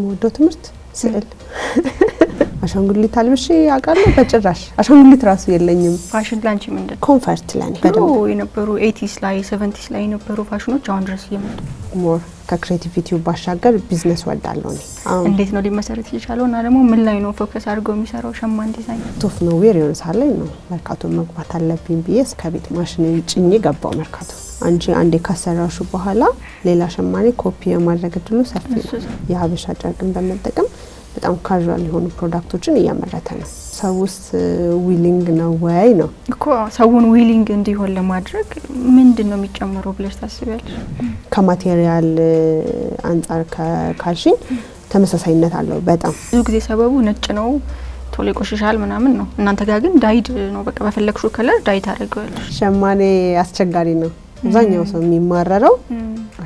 የምወደው ትምህርት ስዕል አሻንጉሊት አልብሼ አውቃለሁ በጭራሽ አሻንጉሊት ራሱ የለኝም ፋሽን ላንቺ ምንድን ኮንፈርት ለኔ በደንብ የነበሩ 80s ላይ 70s ላይ የነበሩ ፋሽኖች አሁን ድረስ እየመጡ ሞር ከክሬቲቪቲው ባሻገር ቢዝነስ ወዳለው ነው እንዴት ነው ሊመሰረት ይችላል እና ደግሞ ምን ላይ ነው ፎከስ አድርገው የሚሰራው ሸማን ዲዛይን ቶፍ ነው ዌር ይሆንሳለኝ ነው መርካቶ መግባት አለብኝ ብዬስ ከቤት ማሽኔን ጭኜ ገባው መርካቶ አንዴ ካሰራሹ በኋላ ሌላ ሸማኔ ኮፒ የማድረግ እድሉ ሰፊ ነው የሀበሻ ጨርቅን በመጠቀም በጣም ካዡዋል የሆኑ ፕሮዳክቶችን እያመረተ ነው ሰውስ ዊሊንግ ነው ወይ ነው እኮ ሰውን ዊሊንግ እንዲሆን ለማድረግ ምንድነው የሚጨመረው ብለሽ ታስቢያለሽ ከማቴሪያል አንፃር ካልሽኝ ተመሳሳይነት አለው በጣም ብዙ ጊዜ ሰበቡ ነጭ ነው ቶሎ ይቆሽሻል ምናምን ነው እናንተ ጋር ግን ዳይድ ነው በቃ በፈለግሽው ከለር ዳይት አድርገዋለሽ ሸማኔ አስቸጋሪ ነው አብዛኛው ሰው የሚማረረው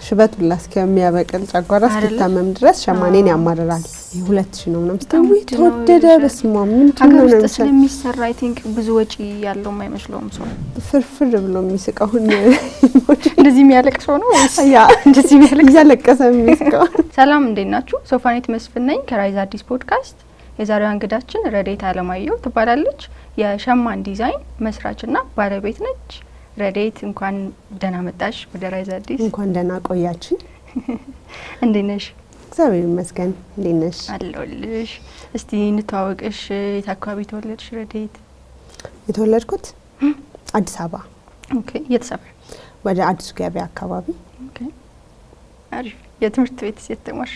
ሽበቱ ለስከሚያበቅል ጨጓራ እስኪታመም ድረስ ሸማኔን ያማረራል 2000 ነው ምናምን ስታውይ ተወደደ በስማ ምንድነው ነው ስለሚሰራ አይ ቲንክ ብዙ ወጪ ያለው የማይመስለውም ሰው ፍርፍር ብሎ የሚስቀውን እንደዚህ የሚያለቅሰው ነው ያ እንደዚህ የሚያለቅሰ የሚስቀው ሰላም እንዴት ናችሁ ሶፋኔት መስፍን ነኝ ከራይዝ አዲስ ፖድካስት የዛሬው እንግዳችን ረዴት አለማየሁ ትባላለች የሸማን ዲዛይን መስራችና ባለቤት ነች ረዴት እንኳን ደህና መጣሽ ወደ ራይዝ አዲስ እንኳን ደህና ቆያችሁ እንዴት ነሽ እግዚአብሔር ይመስገን እንዴት ነሽ አለሁልሽ እስቲ እንተዋወቅሽ የት አካባቢ ተወለድሽ ረዴት የተወለድኩት አዲስ አበባ ኦኬ የት ሰፈር ወደ አዲስ ገበያ አካባቢ ኦኬ አሪፍ የትምህርት ቤት የተማርሽ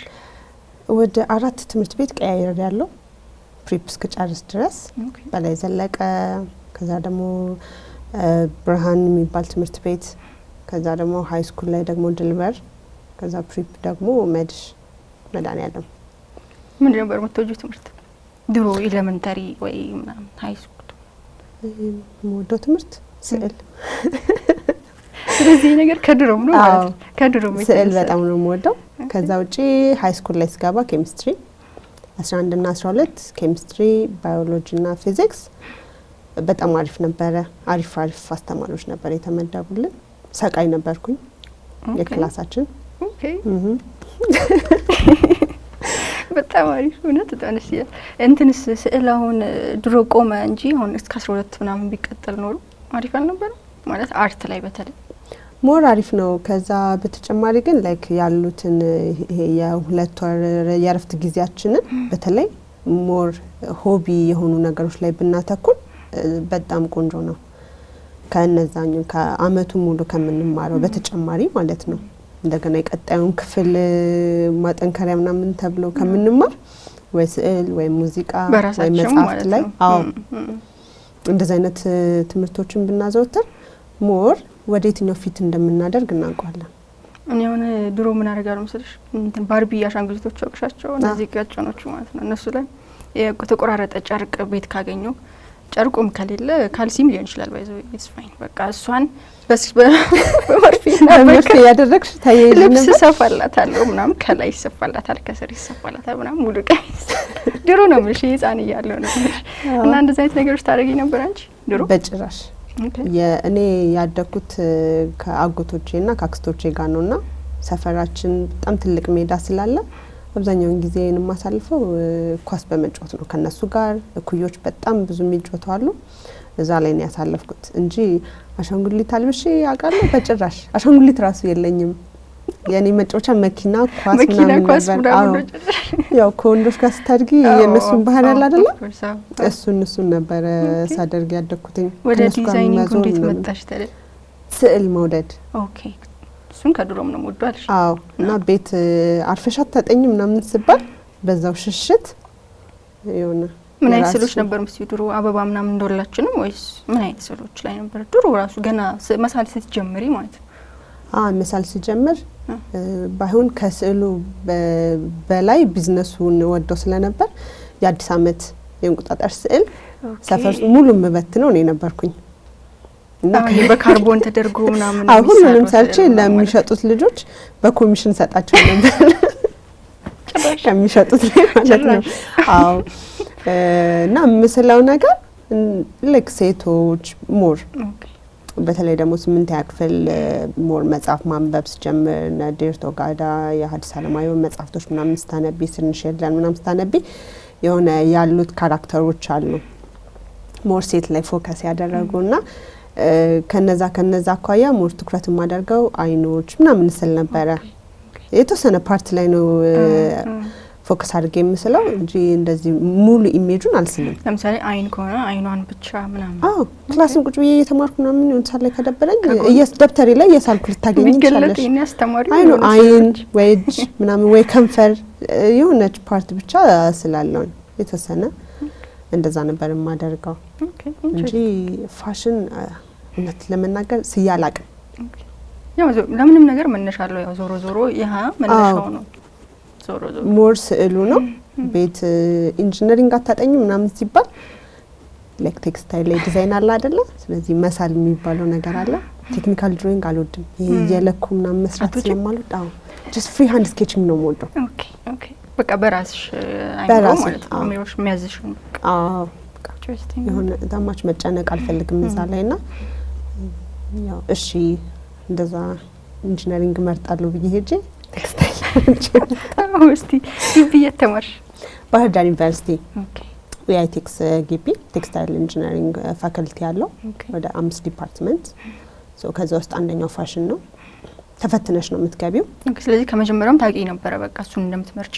ወደ 4 ትምህርት ቤት ቀያይር ያለው ፕሪፕስ ከጨርስ ድረስ በላይ ዘለቀ ከዛ ደግሞ ብርሃን የሚባል ትምህርት ቤት ከዛ ደግሞ ሃይ ስኩል ላይ ደግሞ ድልበር ከዛ ፕሪፕ ደግሞ መድኃኒዓለም ምን ነበር የምትወጂው ትምህርት ድሮ ኤሌመንተሪ ወይ ምናምን ሃይ ስኩል የምወደው ትምህርት ስዕል ስለዚህ ነገር ከድሮም ነው ማለት ከድሮም ስዕል በጣም ነው የምወደው ከዛ ውጪ ሃይ ስኩል ላይ ስገባ ኬሚስትሪ 11 እና 12 ኬሚስትሪ ባዮሎጂ እና ፊዚክስ በጣም አሪፍ ነበር አሪፍ አስተማሪዎች ነበር የተመደቡልን ሰቃይ ነበርኩኝ የክላሳችን ኦኬ በጣም አሪፍ ነው ተጣነሽ እንትንስ ስዕል አሁን ድሮ ቆመ እንጂ አሁን እስከ 12 ምናምን ቢቀጥል ኖሮ አሪፍ አልነበረ ማለት አርት ላይ በተለይ ሞር አሪፍ ነው ከዛ በተጨማሪ ግን ላይክ ያሉትን ይሄ የሁለት ወር የረፍት ጊዜያችንን በተለይ ሞር ሆቢ የሆኑ ነገሮች ላይ ብናተኩር በጣም ቆንጆ ነው ከነዛኛው ከአመቱ ሙሉ ከምንማረው በተጨማሪ ማለት ነው እንደገና የቀጣዩን ክፍል ማጠንከሪያ ምናምን ተብሎ ከምንማር ወይ ስዕል ወይ ሙዚቃ ወይ መጽሐፍት ላይ አዎ እንደዛ አይነት ትምህርቶችን ብናዘውተር ሞር ወዴትኛው ፊት እንደምናደርግ እናውቃለን እኔ አሁን ድሮ ምን አደርጋለሁ መሰለሽ እንትን ባርቢ አሻንጉሊቶች አውቅሻቸው እነዚህ ጋጨኖቹ ማለት ነው እነሱ ላይ የተቆራረጠ ጨርቅ ቤት ካገኘው ጨርቁም ከሌለ ካልሲም ሊሆን ይችላል ባይዘው ኢትስ ፋይን በቃ እሷን በመርፌ ያደረግሽ ታየልኝ ልብስ ሰፋላታለሁ ምናምን ከላይ ይሰፋላታል ከስር ይሰፋላታል ምናምን ሙሉ ቀሚስ ድሮ ነው ምንሽ ህፃን እያለሁ ነው እና እንደዛ አይነት ነገሮች ታደርጊ ነበር አንቺ ድሮ በጭራሽ እኔ ያደኩት ከአጎቶቼና ከአክስቶቼ ጋር ነውና ሰፈራችን በጣም ትልቅ ሜዳ ስላለ አብዛኛው ጊዜን ማሳልፈው ኳስ በመጫወት ነው ከነሱ ጋር እኩዮች በጣም ብዙ የሚጫወቱ አሉ እዛ ላይ ነው ያሳለፍኩት እንጂ አሻንጉሊት አልብሼ አውቃለሁ በጭራሽ አሻንጉሊት ራሱ የለኝም ያኔ መጫወቻ መኪና ኳስ ምናምን ያው ከወንዶች ጋር ስታድጊ የነሱን ባህል ያለ አይደለ እሱን ነበር ሳደርግ ያደኩትኝ ወደ ዲዛይኒንግ እንዴት መጣሽ ታዲያ ስዕል መውደድ ኦኬ እሱን ከድሮም ነው ወዷልሽ አዎ እና ቤት አርፈሻት ታጠኝ ምናምን ሲባል በዛው ሽሽት ይሆነ ምን አይነት ስዕሎች ነበር ድሮ አበባ ምናምን እንደወላችንም ወይስ ምን አይነት ስዕሎች ላይ ነበር ድሮ ራሱ ገና መሳል ስትጀምሪ ማለት ነው መሳል ሲጀምር ባይሆን ከስዕሉ በላይ ቢዝነሱን ወደው ስለነበር የአዲስ አመት የእንቁጣጣሽ ስዕል ሰፈር ሙሉ መበትነው ነው ነበርኩኝ እና በካርቦን ተደርጎ ምናምን ሁሉንም ሰርቼ ለሚሸጡት ልጆች በኮሚሽን ሰጣቸው ነበር ከሚሸጡት ማለት ነው አዎ እና ምስላው ነገር ላይክ ሴቶች ሞር በተለይ ደግሞ 8ኛ ክፍል ሞር መጽሐፍ ማንበብ ስጀምር ዴርቶ ጋዳ የሐዲስ ዓለማየሁ መጽሐፍቶች ምናምን ስታነቢ ስንሸለን ምናምን ስታነቢ የሆነ ያሉት ካራክተሮች አሉ ሞር ሴት ላይ ፎከስ ያደረጉና ከነዛ አኳያ ሞር ትኩረት ማደርገው አይኖች ምናምን ስል ነበረ የተወሰነ ፓርት ላይ ነው ፎከስ አድርጌ የምስለው እንጂ እንደዚህ ሙሉ ኢሜጁን አልስልም። ለምሳሌ አይን ከሆነ አይኗን ብቻ ምናምን ክላስን ቁጭ ብዬ እየተማርኩ ምናምን እንሳለ ከደበረኝ ደብተሬ ላይ የሳልኩ ልታገኝ ይችላልሽ። አይን ወይ እጅ ምናምን ወይ ከንፈር የሆነች ፓርት ብቻ ስላለው የተወሰነ እንደዛ ነበር የማደርገው እንጂ ፋሽን እውነት ለመናገር ሲያላቅ ያው ለምንም ነገር መነሻለው ያው ዞሮ ዞሮ ይሄ መነሻው ነው ዞሮ ዞሮ ሞር ስዕሉ ነው ቤት ኢንጂነሪንግ አታጠኙ ምናምን ሲባል ላይክ ቴክስታይል ላይ ዲዛይን አለ አይደለ ስለዚህ መሳል የሚባለው ነገር አለ ቴክኒካል ድሮይንግ አልወድም ይሄ የለኩ ምናምን መስራት ስለማልወድ just free hand sketching ነው የምወደው ኦኬ በቃ በራስሽ አይኖር ማለት ነው ምንሽ የሚያዝሽ ነው የሆነ ዳማች መጨነቅ አልፈልግም እዛ ላይና ያው እሺ እንደዛ ኢንጂነሪንግ መርጣለሁ ብዬ ሄጄ ቴክስታይል እስቲ ግቢ የተማርሽ ባህር ዳር ዩኒቨርሲቲ የአይቴክስ ግቢ ቴክስታይል ኢንጂነሪንግ ፋካልቲ ያለው ወደ 5 ዲፓርትመንት ከዛ ውስጥ አንደኛው ፋሽን ነው ተፈትነሽ ነው የምትገቢው ስለዚህ ከመጀመሪያውም ታውቂ ነበር በቃ እሱን እንደምትመርጪ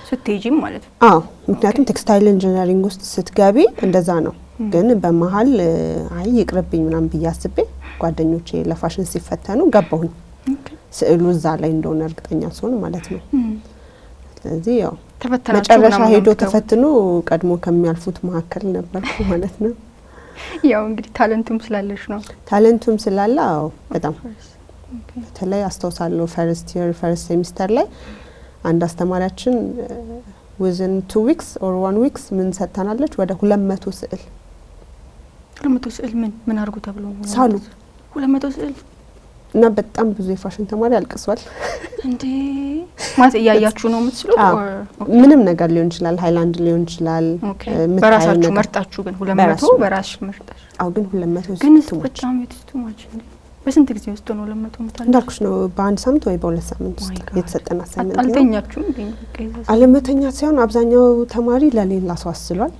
ስትሄጂም ማለት ነው ምክንያቱም ቴክስታይል ኢንጂነሪንግ ውስጥ ስትገቢ እንደዛ ነው ግን በመሃል አይ ይቅርብኝ ምናምን ብያስቤ ጓደኞቼ ለፋሽን ሲፈተኑ ገባሁኝ ስዕሉ እዛ ላይ እንደሆነ እርግጠኛ ስሆን ማለት ነው ስለዚህ ያው መጨረሻ ሄዶ ተፈትኖ ቀድሞ ከሚያልፉት መካከል ነበርኩ ማለት ነው ያው እንግዲህ ታለንቱም ስላለሽ ነው ታለንቱም ስላለ በጣም በተለይ አስተውሳለሁ ፈርስት ሴሚስተር ላይ አንድ አስተማሪያችን within 2 weeks or 1 week ምን ሰጥተናለች ወደ 200 ስዕል ምን አርጉ ተብሎ ሳሉ 200 ስዕል እና በጣም ብዙ የፋሽን ተማሪ አልቅሷል እንዴ ማለት ያያችሁ ነው የምትስሉት ምንም ነገር ሊሆን ይችላል ሃይላንድ ሊሆን ይችላል በራሳችሁ መርጣችሁ ግን 200 በራስሽ መርጣሽ ግን 200 ግን በጣም የተስተማች እንዴ በስንት ጊዜ ውስጥ ነው 200 መጣል እንዳልኩሽ ነው በአንድ ሳምንት ወይ በሁለት ሳምንት ውስጥ የተሰጠና ሳምንት አልተኛችሁ እንዴ አለመተኛ ሳይሆን አብዛኛው ተማሪ ለሌላ ሰው አስሏል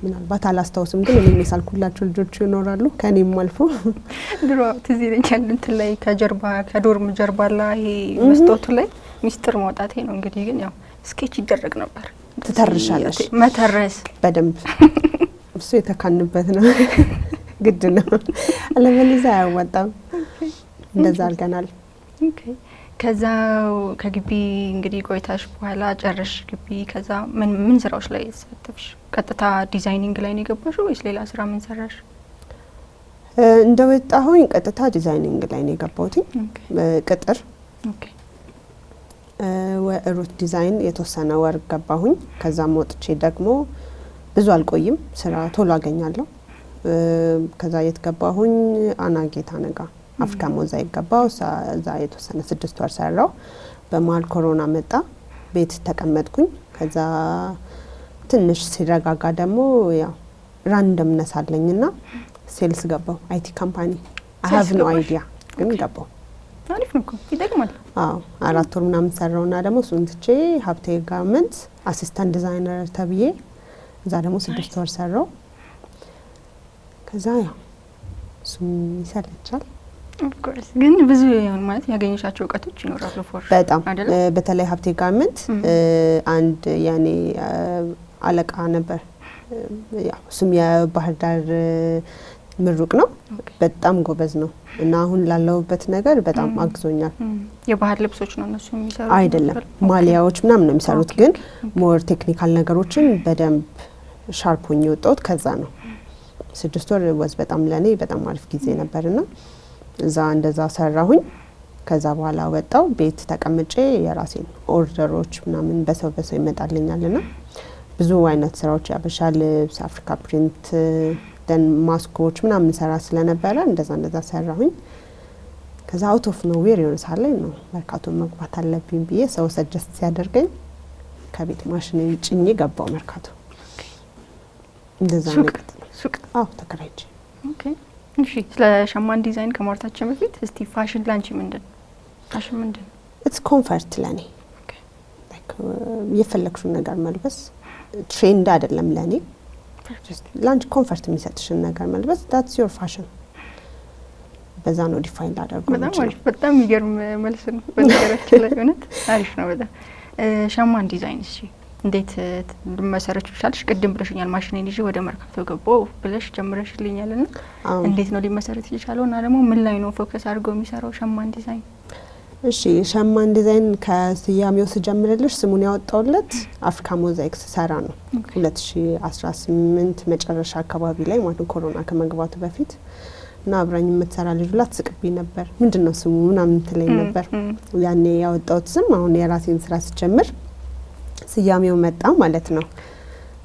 ምናልባት አላስተውስም ግን እኔ መሳልኩላቸው ልጆች ይኖራሉ ከኔም አልፎ ድሮ ትዝ ይለኛል እንትን ላይ ከጀርባ ከዶርም ጀርባ ላይ መስታወቱ ላይ ሚስጥር ማውጣቴ ነው እንግዲህ ግን ያው ስኬች ይደረግ ነበር ትተርሻለሽ መተረስ በደንብ እሱ የተካንበት ነው ግድ ነው አለበለዚያ አያዋጣም እንደዛ አድርገናል ከዛ ከግቢ እንግዲህ ቆይታሽ በኋላ ጨርሽ ግቢ ከዛ ምን ስራዎች ላይ ተሳተፍሽ ቀጥታ ዲዛይኒንግ ላይ ነው የገባሽው ወይስ ሌላ ስራ ምን ሰራሽ እንደወጣሁኝ ቀጥታ ዲዛይኒንግ ላይ ነው የገባሁት ቅጥር ወሩት ዲዛይን የተወሰነ ወር ገባሁኝ ከዛ ወጥቼ ደግሞ ብዙ አልቆይም ስራ ቶሎ አገኛለሁ ከዛ የተገባሁኝ አናጌታ ነጋ አፍሪካ ሞዛይክ ገባው እዛ የተወሰነ 6 ወር ሰራው በመሃል ኮሮና መጣ ቤት ተቀመጥኩኝ ከዛ ትንሽ ሲረጋጋ ደግሞ ያው ራንደም ነሳለኝና ሴልስ ገባው አይቲ ካምፓኒ I have no idea ግን ገባው አሪፍ ነው ይደግማል 4 ወር ምናምን ሰራውና ደግሞ ሱንትቼ ሀብቴ ጋርመንት አሲስታንት ዲዛይነር ተብዬ እዛ ደግሞ 6 ወር ሰራው ከዛ ያው ሱም ይሰለቻል of course ግን ብዙ ይሁን ማለት ያገኘሻቸው እውቀቶች ይኖራሉ ፎር በጣም በተለይ ሀብቴ ጋርመንት አንድ ያኔ አለቃ ነበር ያው ሱም የባህር ዳር ምሩቅ ነው በጣም ጎበዝ ነው እና አሁን ላለውበት ነገር በጣም አግዞኛል የባህር ልብሶች ነው እነሱ የሚሰሩት አይደለም ማሊያዎች ምናምን ነው የሚሰሩት ግን ሞር ቴክኒካል ነገሮችን በደንብ ሻርፕ ሆኜ ወጣሁት ከዛ ነው 6 ወር ወዝ በጣም ለኔ በጣም አሪፍ ጊዜ ነበርና እዛ እንደዛ ሰራሁኝ ከዛ በኋላ ወጣው ቤት ተቀምጬ የራሴን ኦርደሮች ምናምን በሰው ይመጣልኛልና ብዙ አይነት ስራዎች ያበሻ ልብስ አፍሪካ ፕሪንት ደን ማስኮች ምናምን ሰራ ስለነበረ እንደዛ ሰራሁኝ ከዛ አውት ኦፍ ኖዌር የሆነ ሳለኝ ነው መርካቶ መግባት አለብኝ ብዬ ሰው ሰጀስት ሲያደርገኝ ከቤት ማሽኔን ጭኜ ገባው መርካቶ እንደዛ ነው ሱቅ ተከራይቼ እሺ ስለ ሸማን ዲዛይን ከማውራታችን በፊት እስቲ ፋሽን ላንቺ ምንድነው? ፋሽን ምንድነው? ኢትስ ኮምፈርት ለኔ ላይክ የፈለግሽውን ነገር መልበስ ትሬንድ አይደለም ለኔ ላንቺ ኮምፈርት የሚሰጥሽን ነገር መልበስ that's your fashion በዛ ነው ዲፋይን ላደርገው በጣም የሚገርም መልስ ነው በነገራችን ላይ እውነት አሪፍ ነው በጣም ሸማን ዲዛይን እሺ እንዴት ልመሰረች ይችላልሽ ቅድም ብለሽኛል ማሽኔን ይዤ ወደ መርካቶ ገባው ብለሽ ጀምረሽልኛልና እንዴት ነው ሊመሰረት ይችላልውና ደግሞ ምን ላይ ነው ፎከስ አድርጎ የሚሰራው ሸማን ዲዛይን? እሺ ሸማን ዲዛይን ከስያሜው ስጀምርልሽ ስሙን ያወጣውለት አፍሪካ ሞዛይክ ሰራ ነው 2018 መጨረሻ አካባቢ ላይ ማለት ኮሮና ከመግባቱ በፊት እና አብራኝ የምትሰራ ልጅ ሁላ ትስቅብኝ ነበር ምንድነው ስሙ ምናምን ትለኝ ነበር ያኔ ያወጣውት ስም አሁን የራሴን ስራ ስጀምር ስያሜው መጣ ማለት ነው።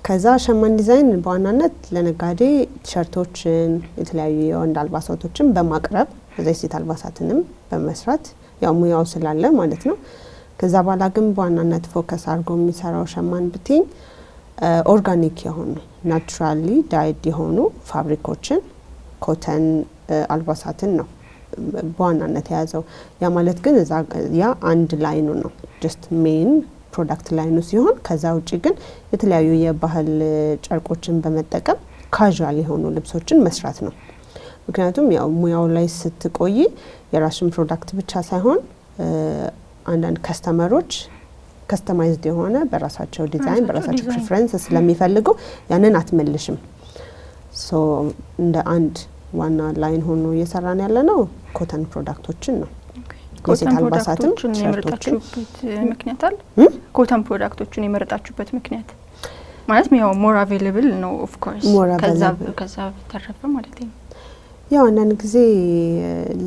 ከዛ ሸማን ዲዛይን በዋናነት ለነጋዴ ቲሸርቶችን የተለያዩ የወንድ አልባሳቶችን በማቅረብ የሴት አልባሳትንም በመስራት ያው ሙያው ስላለ ማለት ነው። ከዛ በኋላ ግን በዋናነት ፎከስ አድርጎ የሚሰራው ሸማን ብትኝ ኦርጋኒክ የሆኑ ናቹራሊ ዳይድ የሆኑ ፋብሪኮችን ኮተን አልባሳትን ነው በዋናነት የያዘው ያ ማለት ግን ያ አንድ ላይኑ ነው ጀስት ሜን ፕሮዳክት ላይኑ ሲሆን ከዛ ውጪ ግን የተለያዩ የባህል ጨርቆችን በመጠቀም ካዥዋል የሆኑ ልብሶችን መስራት ነው። ምክንያቱም ያው ሙያው ላይ ስትቆይ የራስሽን ፕሮዳክት ብቻ ሳይሆን አንዳንድ ከስተመሮች ከስተማይዝድ የሆነ በራሳቸው ዲዛይን በራሳቸው ፕሬፈረንስ ስለሚፈልጉ ያንን አትመልሽም። ሶ እንደ አንድ ዋና ላይን ሆኖ እየሰራን ያለ ነው ኮተን ፕሮዳክቶችን ነው። ኮተን ፕሮዳክቶችን የመረጣችሁበት ምክንያት አለ? ኮተን ፕሮዳክቶችን የመረጣችሁበት ምክንያት ማለት ያው ሞር አቬሌብል ነው ኦፍ ኮርስ ከዛ ተረፈ ማለት ነው። ያው አንዳንድ ጊዜ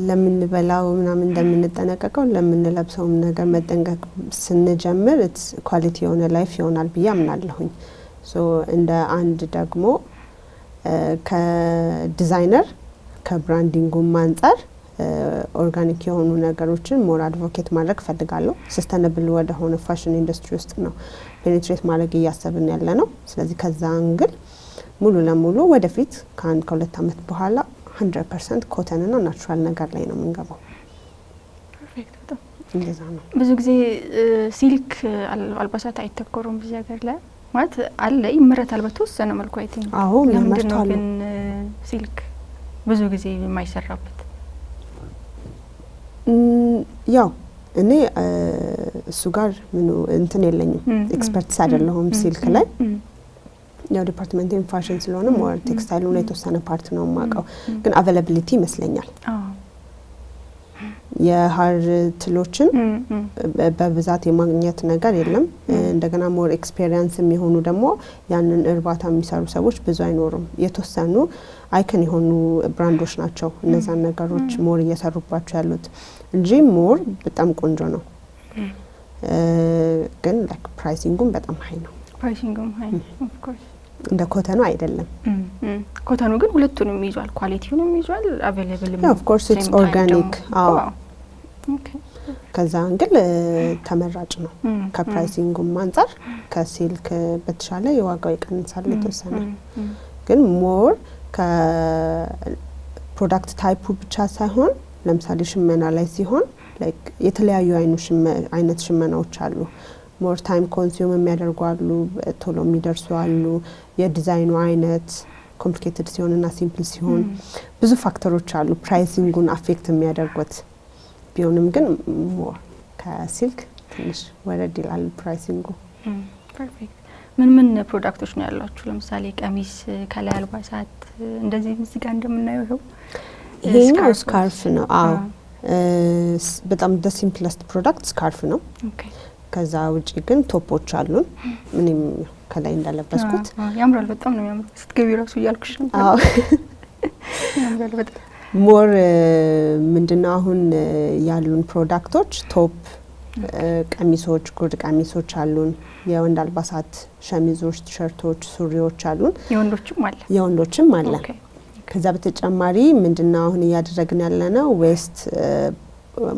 ለምንበላው ምናምን እንደምንጠነቀቀው ለምንለብሰው ነገር መጠንቀቅ ስንጀምር ኳሊቲ የሆነ ላይፍ ይሆናል ብዬ አምናለሁኝ። ሶ እንደ አንድ ደግሞ ከዲዛይነር ከብራንዲንጉ አንፃር ኦርጋኒክ የሆኑ ነገሮችን ሞር አድቮኬት ማድረግ ፈልጋለሁ። ሰስተነብል ወደ ሆነ ፋሽን ኢንዱስትሪ ውስጥ ነው ፔኔትሬት ማድረግ እያሰብን ያለ ነው። ስለዚህ ከዛ አንግል ሙሉ ለሙሉ ወደፊት ከ1-2 አመት በኋላ 100% ኮተን እና ናቹራል ነገር ላይ ነው የምንገባው። ፐርፌክት በጣም እንደዛ ነው። ብዙ ጊዜ ሲልክ አልባሳት አይተኮሩም በዚህ ሀገር ላይ ማለት አለ ይመረታል በተወሰነ መልኩ አይተኝ አዎ ለምንድነው ግን ሲልክ ብዙ ጊዜ የማይሰራበት? ያው እኔ እሱ ጋር ምን እንትን የለኝም ኤክስፐርትስ አይደለሁም ሲልክ ላይ ያው ዲፓርትመንት ፋሽን ስለሆነ ሞር ቴክስታይል ነው የተወሰነ ፓርት ነው ማቀው ግን አቬላቢሊቲ ይመስለኛል የሃር ትሎችን በብዛት የማግኘት ነገር የለም። እንደገና ሞር ኤክስፒሪየንስ የሚሆኑ ደግሞ ያንን እርባታ የሚሰሩ ሰዎች ብዙ አይኖሩም። የተወሰኑ አይከን የሆኑ ብራንዶች ናቸው እነዛ ነገሮች ሞር እየሰሩባቸው ያሉት እንጂ ሞር በጣም ቆንጆ ነው። ግን ላይክ ፕራይሲንጉም በጣም ሃይ ነው። ፕራይሲንጉም ሃይ ኦፍ ኮርስ እንደ ኮተኑ አይደለም። ኮተኑ ግን ሁለቱንም ይዟል፣ ኳሊቲውንም ይዟል፣ አቬሌብል ኦፍ ኮርስ ኢትስ ኦርጋኒክ አዎ ኦኬ ከዛ እንግል ተመራጭ ነው። ከፕራይሲንጉም አንፃር ከሲልክ በተሻለ የዋጋው ይቀንሳል የተወሰነ ግን ሞር ከፕሮዳክት ታይፑ ብቻ ሳይሆን ለምሳሌ ሽመና ላይ ሲሆን ላይክ የተለያዩ አይነት ሽመናዎች አሉ። ሞር ታይም ኮንሱም የሚያደርጉ አሉ፣ ቶሎ የሚደርሱ አሉ። የዲዛይኑ አይነት ኮምፕሊኬትድ ሲሆንና ሲምፕል ሲሆን ብዙ ፋክተሮች አሉ ፕራይሲንጉን አፌክት የሚያደርጉት። ቢሆንም ግን ሞር ከሲልክ ትንሽ ወረድ ይላል ፕራይሲንጉ። ፐርፌክት ምን ፕሮዳክቶች ነው ያላችሁ? ለምሳሌ ቀሚስ፣ ከላይ አልባሳት እንደዚህ እዚህ ጋር እንደምናየው ይሄኛው ስካርፍ ነው። አዎ በጣም the simplest ፕሮዳክት ስካርፍ ነው። ኦኬ ከዛ ውጪ ግን ቶፖች አሉን። ምንም ከላይ እንዳለበስኩት ያምራል፣ በጣም ነው የሚያምረው። ስትገቢ ራሱ እያልኩሽ ነው። አዎ ያምራል በጣም ሞር ምንድነው አሁን ያሉን ፕሮዳክቶች ቶፕ፣ ቀሚሶች፣ ጉርድ ቀሚሶች አሉን። የወንድ አልባሳት ሸሚዞች፣ ቲሸርቶች፣ ሱሪዎች አሉን። የወንዶችም አለ። ከዛ በተጨማሪ ምንድነው አሁን እያደረግን ያለነው ዌስት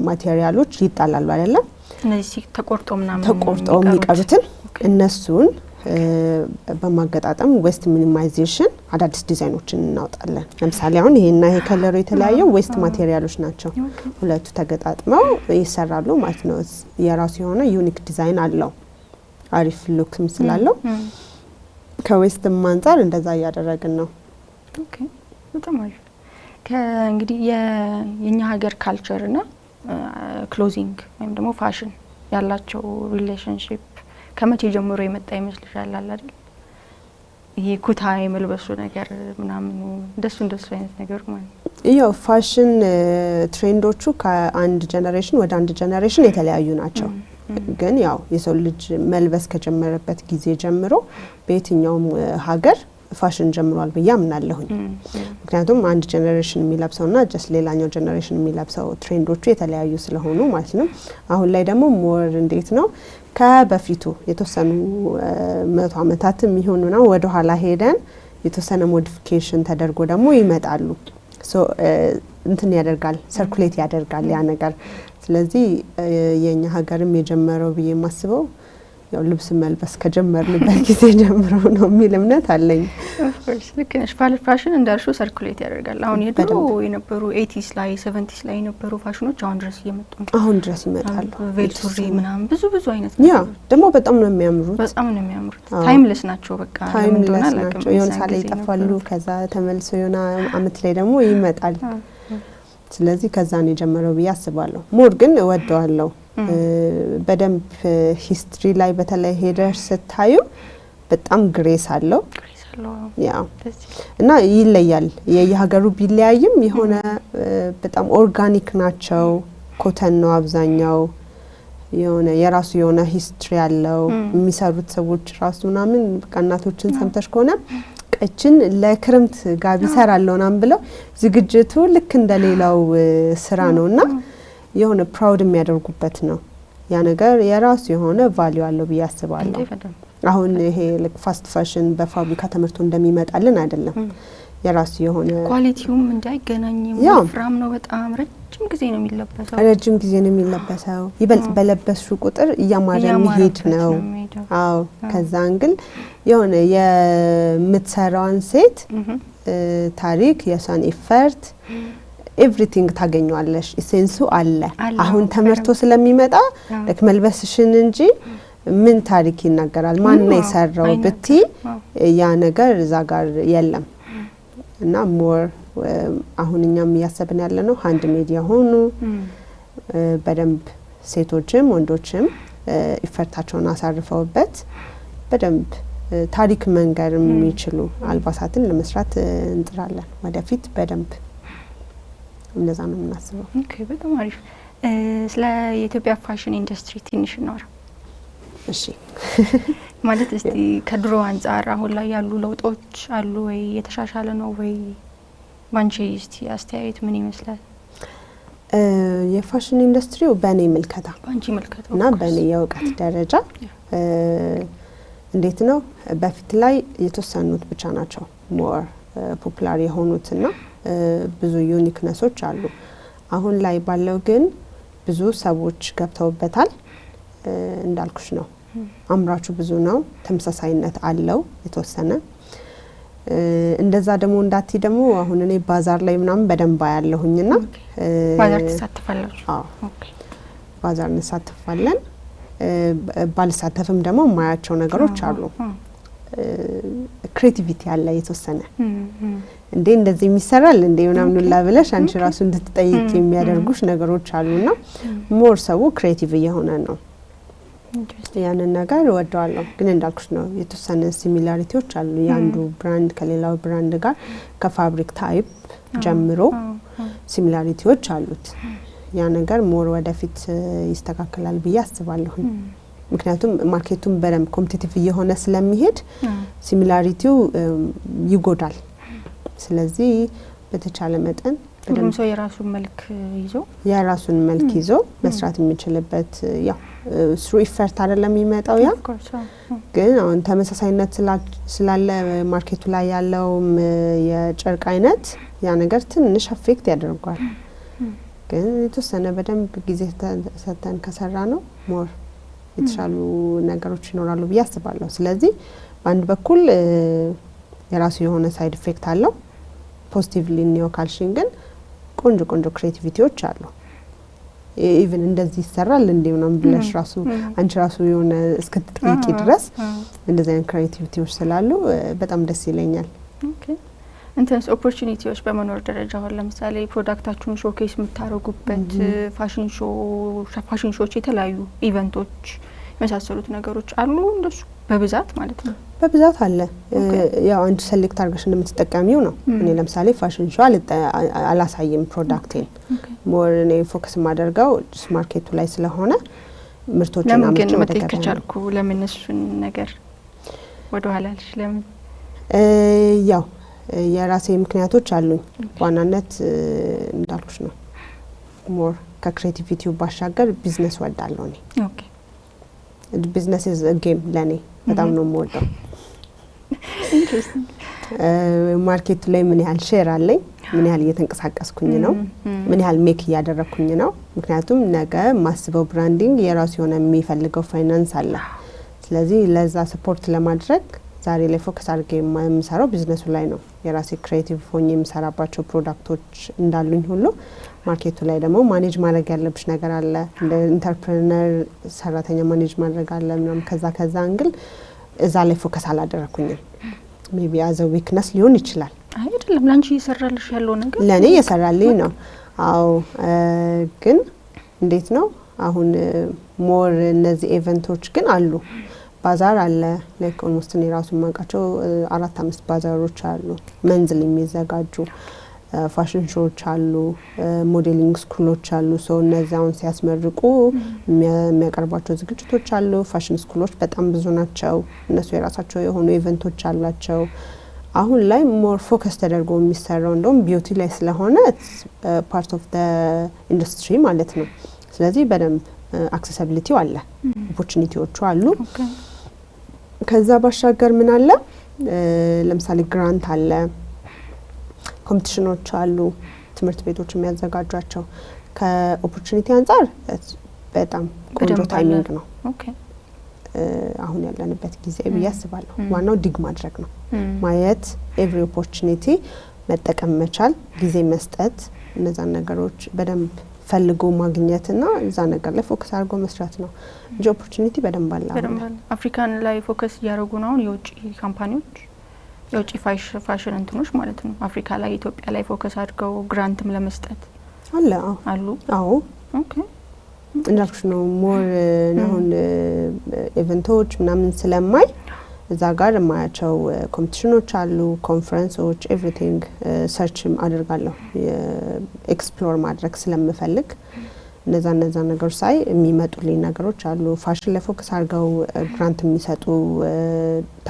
ማቴሪያሎች ይጣላሉ አይደለም? እነዚህ ተቆርጦ ምናምን ተቆርጦ የሚቀሩትን እነሱን በማገጣጠም ዌስት ሚኒማይዜሽን አዳዲስ ዲዛይኖችን እናውጣለን። ለምሳሌ አሁን ይሄና ይሄ ከለሩ የተለያየው ዌስት ማቴሪያሎች ናቸው። ሁለቱ ተገጣጥመው ይሰራሉ ማለት ነው። የራሱ የሆነ ዩኒክ ዲዛይን አለው። አሪፍ ሉክም ስላለው ከዌስት አንፃር እንደዛ እያደረግን ነው። ኦኬ በጣም አሪፍ። ከእንግዲህ የኛ ሀገር ካልቸርና ክሎዚንግ ወይም ደግሞ ፋሽን ያላቸው ሪሌሽንሺፕ ከመቼ ጀምሮ የመጣ ይመስልሻል? አይደል ይሄ ኩታ የመልበሱ ነገር ምናምን እንደሱ አይነት ነገር ማለት ያው ፋሽን ትሬንዶቹ ከአንድ ጀነሬሽን ወደ አንድ ጀነሬሽን የተለያዩ ናቸው። ግን ያው የሰው ልጅ መልበስ ከጀመረበት ጊዜ ጀምሮ በየትኛውም ሀገር ፋሽን ጀምሯል ብዬ አምናለሁኝ። ምክንያቱም አንድ ጀነሬሽን የሚለብሰውና ጀስት ሌላኛው ጀነሬሽን የሚለብሰው ትሬንዶቹ የተለያዩ ስለሆኑ ማለት ነው። አሁን ላይ ደግሞ ሞር እንዴት ነው ከበፊቱ የተወሰኑ 100 ዓመታትም ይሁንና ወደ ኋላ ሄደን የተወሰነ ሞዲፊኬሽን ተደርጎ ደግሞ ይመጣሉ። እንትን ያደርጋል ሰርኩሌት ያደርጋል ያ ነገር። ስለዚህ የኛ ሀገርም የጀመረው ብዬ ማስበው ያው ልብስ መልበስ ከጀመርንበት ጊዜ ጀምሮ ነው የሚል እምነት አለኝ። ኦፍኮርስ ልክ ነሽ። ፋሽን እንዳልሽው ሰርኩሌት ያደርጋል። አሁን የድሮ የነበሩ 80s ላይ 70s ላይ የነበሩ ፋሽኖች አሁን ድረስ እየመጡ ነው። አሁን ድረስ ይመጣሉ። ቬልቱሪ ምናምን ብዙ አይነት ያ ደግሞ በጣም ነው የሚያምሩት። በጣም ነው የሚያምሩት። ታይምለስ ናቸው። በቃ ታይምለስ ናቸው። የሆነ ሳለ ይጠፋሉ። ከዛ ተመልሶ የሆነ አመት ላይ ደግሞ ይመጣል። ስለዚህ ከዛ ነው የጀመረው ብዬ አስባለሁ። ሞር ግን እወደዋለሁ። በደንብ ሂስትሪ ላይ በተለይ ሄደር ስታዩ በጣም ግሬስ አለው። ያ እና ይለያል። የሀገሩ ቢለያይም የሆነ በጣም ኦርጋኒክ ናቸው። ኮተን ነው አብዛኛው። የሆነ የራሱ የሆነ ሂስትሪ አለው። የሚሰሩት ሰዎች ራሱ ምናምን በቃ እናቶችን ሰምተሽ ከሆነ ቀጭን ለክርምት ጋቢ ሰራለውናም ብለው ዝግጅቱ ልክ እንደሌላው ስራ ነውና የሆነ ፕራውድ የሚያደርጉበት ነው። ያ ነገር የራሱ የሆነ ቫልዩ አለው ብዬ አስባለሁ። አሁን ይሄ ፋስት ፋሽን በፋብሪካ ተመርቶ እንደሚመጣልን አይደለም። የራሱ የሆነ ኳሊቲውም እንዳይገናኝ ወፍራም ነው። በጣም ረጅም ጊዜ ነው የሚለበሰው። ይበልጥ በለበሱ ቁጥር እያማረ የሚሄድ ነው። አዎ ከዛ አንግል የሆነ የምትሰራውን ሴት ታሪክ የሷን ኢፈርት ኤቭሪቲንግ ታገኛለሽ። ኢሴንሱ አለ። አሁን ተመርቶ ስለሚመጣ ለክ መልበስሽን እንጂ ምን ታሪክ ይናገራል ማን ነው የሰራው ብቲ ያ ነገር እዛ ጋር የለም። እና ሞር አሁን እኛም ያሰብን ያለ ነው ሃንድ ሜድ የሆኑ በደንብ ሴቶችም ወንዶችም ኢፈርታቸውን አሳርፈውበት በደንብ ታሪክ መንገር የሚችሉ አልባሳትን ለመስራት እንጥራለን ወደፊት በደንብ እንደዛ ነው የምናስበው። ኦኬ በጣም አሪፍ። ስለ የኢትዮጵያ ፋሽን ኢንዱስትሪ ትንሽ እናወራ። እሺ ማለት እስቲ ከድሮ አንፃር አሁን ላይ ያሉ ለውጦች አሉ ወይ? የተሻሻለ ነው ወይ? ባንቺ እስቲ አስተያየት ምን ይመስላል? የፋሽን ኢንዱስትሪው በኔ መልከታ እና በኔ የእውቀት ደረጃ እንዴት ነው በፊት ላይ የተወሰኑት ብቻ ናቸው ሞር ፖፑላር የሆኑትና ብዙ ዩኒክነሶች አሉ። አሁን ላይ ባለው ግን ብዙ ሰዎች ገብተውበታል። እንዳልኩሽ ነው አምራቹ ብዙ ነው። ተመሳሳይነት አለው የተወሰነ። እንደዛ ደግሞ እንዳቲ ደግሞ አሁን እኔ ባዛር ላይ ምናምን በደንብ ያለሁኝና ባዛር ተሳትፋለች። ኦኬ ባዛር እንሳተፋለን። ባልሳተፍም ደግሞ ማያቸው ነገሮች አሉ። ክሬቲቪቲ አለ የተወሰነ እንዴ እንደዚህ የሚሰራል እንዴ ምናምን ለብለሽ አንቺ ራሱ እንድትጠይቂ የሚያደርጉሽ ነገሮች አሉና ሞር ሰው ክሬቲቭ የሆነ ነው። ያንን ነገር ወደዋለሁ። ግን እንዳልኩሽ ነው የተወሰነ ሲሚላሪቲዎች አሉ። ያንዱ ብራንድ ከሌላው ብራንድ ጋር ከፋብሪክ ታይፕ ጀምሮ ሲሚላሪቲዎች አሉት። ያ ነገር ሞር ወደፊት ይስተካከላል ብዬ አስባለሁ። ምክንያቱም ማርኬቱን በደንብ ኮምፒቲቲቭ የሆነ ስለሚሄድ ሲሚላሪቲው ይጎዳል። ስለዚህ በተቻለ መጠን ሁሉም ሰው የራሱን መልክ ይዞ መስራት የሚችልበት ያው ስሩ ኢፈርት አይደለም የሚመጣው። ያ ግን አሁን ተመሳሳይነት ስላለ ማርኬቱ ላይ ያለው የጨርቅ አይነት ያ ነገር ትንሽ አፌክት ያደርጋል። ግን የተወሰነ በደንብ ጊዜ ሰተን ከሰራ ነው ሞር የተሻሉ ነገሮች ይኖራሉ ብዬ አስባለሁ። ስለዚህ በአንድ በኩል የራሱ የሆነ ሳይድ ኢፌክት አለው። ፖዚቲቭሊ ነው ካልሽኝ ግን ቆንጆ ክሬቲቪቲዎች አሉ። ኢቭን እንደዚህ ይሰራል እንዴ ነው ብለሽ ራሱ አንቺ ራሱ የሆነ እስክትጠይቂ ድረስ እንደዚህ አይነት ክሬቲቪቲዎች ስላሉ በጣም ደስ ይለኛል። ኦኬ እንተንስ ኦፖርቹኒቲዎች በመኖር ደረጃ አሁን ለምሳሌ ፕሮዳክታችሁን ሾኬስ የምታረጉበት ፋሽን ሾዎች፣ የተለያዩ ኢቨንቶች የመሳሰሉት ነገሮች አሉ እንደሱ በብዛት ማለት ነው? በብዛት አለ። ያው አንቺ ሴሌክት አድርገሽ እንደምትጠቀሚው ነው። እኔ ለምሳሌ ፋሽን ሾው አላሳይም ፕሮዳክቴን። ሞር እኔ ፎከስ ማደርገው ማርኬቱ ላይ ስለሆነ ምርቶችን ለምን ግን መጠየቅ ከቻልኩ ለምን እሱን ነገር ወደ ኋላ ልሽ ለምን? ያው የራሴ ምክንያቶች አሉኝ። ዋናነት እንዳልኩሽ ነው። ሞር ከክሬቲቪቲው ባሻገር ቢዝነስ ወዳለሁ እኔ። ኦኬ ቢዝነስ ኢዝ አ ጌም ለኔ በጣም ነው የምወደው። ኢንትረስቲንግ ማርኬቱ ላይ ምን ያህል ሼር አለኝ፣ ምን ያህል እየተንቀሳቀስኩኝ ነው፣ ምን ያህል ሜክ እያደረኩኝ ነው። ምክንያቱም ነገ ማስበው ብራንዲንግ የራሱ የሆነ የሚፈልገው ፋይናንስ አለ። ስለዚህ ለዛ ሰፖርት ለማድረግ ዛሬ ላይ ፎከስ አድርጌ የምሰራው ቢዝነሱ ላይ ነው። የራሴ ክሬቲቭ ሆኜ የምሰራባቸው ፕሮዳክቶች እንዳሉኝ ሁሉ ማርኬቱ ላይ ደግሞ ማኔጅ ማድረግ ያለብሽ ነገር አለ። እንደ ኢንተርፕረነር ሰራተኛ ማኔጅ ማድረግ አለ ምናምን። ከዛ አንግል እዛ ላይ ፎከስ አላደረኩኝም። ሜቢ አዘ ዊክነስ ሊሆን ይችላል። አይደለም ላንቺ ይሰራልሽ ያለው ነገር ለኔ እየሰራልኝ ነው። አዎ ግን እንዴት ነው አሁን ሞር እነዚህ ኢቨንቶች ግን አሉ። ባዛር አለ ላይክ ኦልሞስት እኔ ራሱ ማቃቸው 4-5 ባዛሮች አሉ መንዝል የሚዘጋጁ ፋሽን ሾዎች አሉ፣ ሞዴሊንግ ስኩሎች አሉ። ሶ እነዛውን ሲያስመርቁ የሚያቀርቧቸው ዝግጅቶች አሉ። ፋሽን ስኩሎች በጣም ብዙ ናቸው። እነሱ የራሳቸው የሆኑ ኢቨንቶች አላቸው። አሁን ላይ ሞር ፎከስ ተደርጎ የሚሰራው እንደውም ቢዩቲ ላይ ስለሆነ ፓርት ኦፍ ዘ ኢንዱስትሪ ማለት ነው። ስለዚህ በደንብ አክሰሲቢሊቲው አለ፣ ኦፖርቹኒቲዎቹ አሉ። ከዛ ባሻገር ምን አለ ለምሳሌ ግራንት አለ፣ ኮምፒቲሽኖች አሉ፣ ትምህርት ቤቶች የሚያዘጋጇቸው። ከኦፖርቹኒቲ አንጻር በጣም ቆንጆ ታይሚንግ ነው አሁን ያለንበት ጊዜ ብዬ አስባለሁ። ዋናው ዲግ ማድረግ ነው፣ ማየት፣ ኤቭሪ ኦፖርቹኒቲ መጠቀም መቻል፣ ጊዜ መስጠት፣ እነዛን ነገሮች በደንብ ፈልጎ ማግኘትና እዛ ነገር ላይ ፎከስ አድርጎ መስራት ነው እንጂ ኦፖርቹኒቲ በደንብ አለ። አፍሪካን ላይ ፎከስ እያደረጉ ነው አሁን የውጭ ካምፓኒዎች፣ የውጭ ፋሽን እንትኖች ማለት ነው። አፍሪካ ላይ ኢትዮጵያ ላይ ፎከስ አድርገው ግራንትም ለመስጠት አሉ። አዎ ኦኬ እንዳልኩሽ ነው። ሞር አሁን ኢቨንቶች ምናምን ስለማይ እዛ ጋር ማያቸው ኮምፒቲሽኖች አሉ፣ ኮንፈረንሶች፣ ኤቭሪቲንግ ሰርች አድርጋለሁ ኤክስፕሎር ማድረግ ስለምፈልግ እነዛ ነገሮች ሳይ የሚመጡልኝ ነገሮች አሉ። ፋሽን ላይ ፎከስ አድርገው ግራንት የሚሰጡ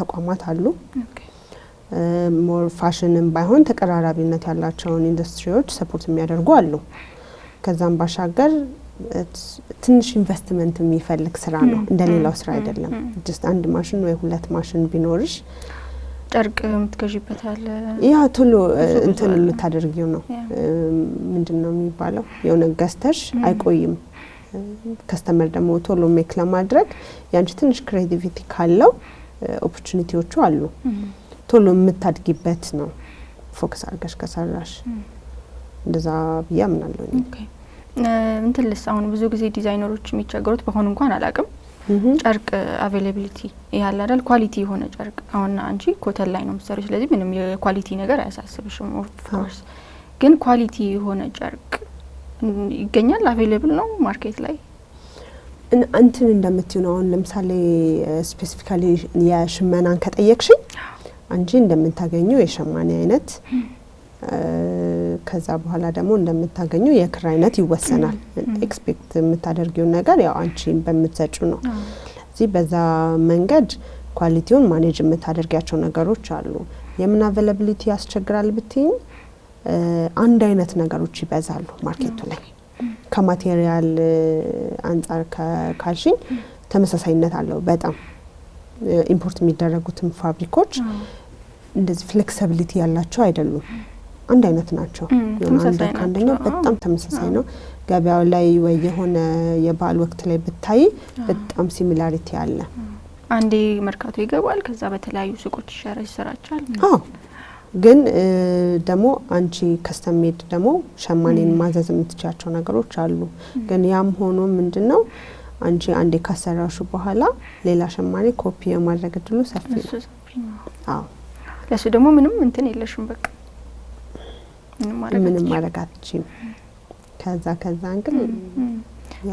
ተቋማት አሉ። ሞር ፋሽንም ባይሆን ተቀራራቢነት ያላቸውን ኢንዱስትሪዎች ሰፖርት የሚያደርጉ አሉ። ከዛም ባሻገር ትንሽ ኢንቨስትመንት የሚፈልግ ስራ ነው፣ እንደሌላው ስራ አይደለም። ጀስት አንድ ማሽን ወይ 2 ማሽን ቢኖርሽ ጨርቅ የምትገዢበታል ያ ቶሎ እንትን የምታደርጊው ነው። ምንድነው የሚባለው የሆነ ገዝተሽ አይቆይም። ከስተመር ደግሞ ቶሎ ሜክ ለማድረግ ያንቺ ትንሽ ክሬቲቪቲ ካለው ኦፖርቹኒቲዎቹ አሉ። ቶሎ የምታድጊበት ነው ፎከስ አድርገሽ ከሰራሽ። እንደዛ ብዬ አምናለሁ። ኦኬ እንትልስ አሁን ብዙ ጊዜ ዲዛይነሮች የሚቸገሩት በሆነ እንኳን አላቅም ጨርቅ አቬሌቢሊቲ ያለ አይደል፣ ኳሊቲ የሆነ ጨርቅ። አሁን አንቺ ኮተን ላይ ነው የምትሰሪው፣ ስለዚህ ምንም የኳሊቲ ነገር አያሳስብሽም። ኦፍ ኮርስ ግን ኳሊቲ የሆነ ጨርቅ ይገኛል፣ አቬሌብል ነው ማርኬት ላይ እንትን እንደምትዩ ነው። አሁን ለምሳሌ ስፔሲፊካሊ የሽመናን ከጠየቅሽኝ አንቺ እንደምታገኙ የሸማኔ አይነት ከዛ በኋላ ደግሞ እንደምታገኙ የክር አይነት ይወሰናል። ኤክስፔክት የምታደርጊው ነገር ያው አንቺ በምትሰጪው ነው። ስለዚህ በዛ መንገድ ኳሊቲውን ማኔጅ የምታደርጊያቸው ነገሮች አሉ። የምን አቬላቢሊቲ ያስቸግራል ብትይኝ አንድ አይነት ነገሮች ይበዛሉ ማርኬቱ ላይ። ከማቴሪያል አንጻር ካልሽኝ ተመሳሳይነት አለው በጣም ኢምፖርት የሚደረጉትም ፋብሪኮች እንደዚህ ፍሌክሲቢሊቲ ያላቸው አይደሉም። አንድ አይነት ናቸው። አንድ ከአንደኛው በጣም ተመሳሳይ ነው። ገበያው ላይ ወይ የሆነ የበዓል ወቅት ላይ ብታይ በጣም ሲሚላሪቲ አለ። አንዴ መርካቶ ይገባል፣ ከዛ በተለያዩ ሱቆች ይሰራጫል። ግን ደግሞ አንቺ ከስተም ሜድ ደግሞ ሸማኔን ማዘዝ የምትችያቸው ነገሮች አሉ። ግን ያም ሆኖ ምንድነው አንቺ አንዴ ካሰራሹ በኋላ ሌላ ሸማኔ ኮፒ የማድረግ እድሉ ሰፊ ነው። ለሱ ደግሞ ምንም እንትን የለሽም፣ በቃ ምንም ማድረግ አትችይም። ከዛ እንግዲህ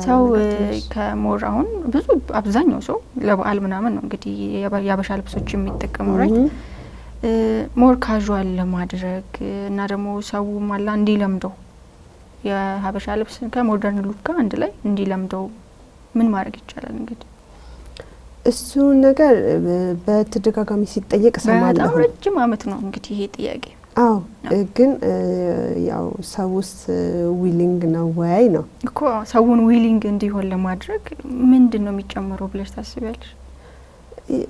ሰው ከሞር አሁን ብዙ አብዛኛው ሰው ለበዓል ምናምን ነው እንግዲህ ያበሻ ልብሶች የሚጠቀመው ራይት ሞር ካዡዋል ለማድረግ እና ደግሞ ሰው ማላ እንዲለምደው የሀበሻ ልብስ ከሞደርን ሉክ ጋር አንድ ላይ እንዲለምደው ምን ማድረግ ይቻላል? እንግዲህ እሱ ነገር በተደጋጋሚ ሲጠየቅ ሰማለሁ። በጣም ረጅም አመት ነው እንግዲህ ይሄ ጥያቄ። ግን ያው ሰውስ ዊሊንግ ነው ወይ ነው እኮ ሰውን ዊሊንግ እንዲሆን ለማድረግ ምንድነው የሚጨመረው ብለሽ ታስቢያለሽ?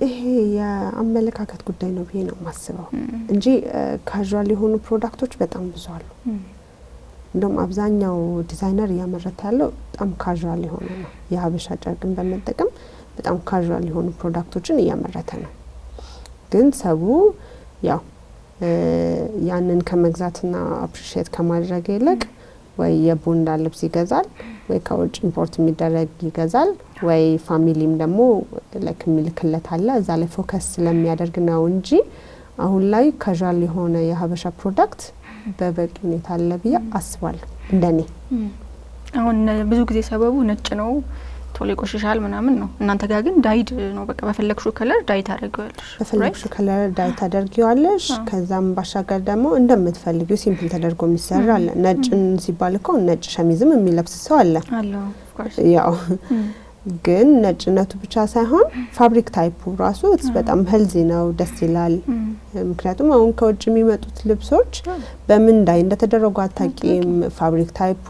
ይሄ የአመለካከት ጉዳይ ነው ብዬ ነው ማስበው እንጂ ካዡዋል የሆኑ ፕሮዳክቶች በጣም ብዙ አሉ። እንደውም አብዛኛው ዲዛይነር እያመረተ ያለው በጣም ካዡዋል የሆነ ነው። የሀበሻ ጨርቅን በመጠቀም በጣም ካዡዋል የሆኑ ፕሮዳክቶችን እያመረተ ነው። ግን ሰው ያው ያንን ከመግዛትና አፕሪሺየት ከማድረግ ይልቅ ወይ የቦንዳ ልብስ ይገዛል ወይ ከውጭ ኢምፖርት የሚደረግ ይገዛል ወይ ፋሚሊም ደግሞ ላይክ የሚልክለት አለ። እዛ ላይ ፎከስ ስለሚያደርግ ነው እንጂ አሁን ላይ ካዡዋል የሆነ የሀበሻ ፕሮዳክት በበቂ ሁኔታ አለ ብዬ አስባለሁ እንደኔ። አሁን ብዙ ጊዜ ሰበቡ ነጭ ነው ቶሎ ይቆሽሻል ምናምን ነው። እናንተ ጋር ግን ዳይድ ነው፣ በቃ በፈለግሽው ከለር ዳይት ታደርጊዋለሽ። በፈለግሽው ከለር ዳይት ታደርጊዋለሽ። ከዛም ባሻገር ደግሞ እንደምትፈልጊው ሲምፕል ተደርጎ የሚሰራ አለ። ነጭን ሲባል እኮ ነጭ ሸሚዝም የሚለብስ ሰው አለ። ያው ግን ነጭነቱ ብቻ ሳይሆን ፋብሪክ ታይፑ ራሱ በጣም ሄልዚ ነው፣ ደስ ይላል። ምክንያቱም አሁን ከውጭ የሚመጡት ልብሶች በምን ዳይ እንደተደረጉ አታቂም። ፋብሪክ ታይፑ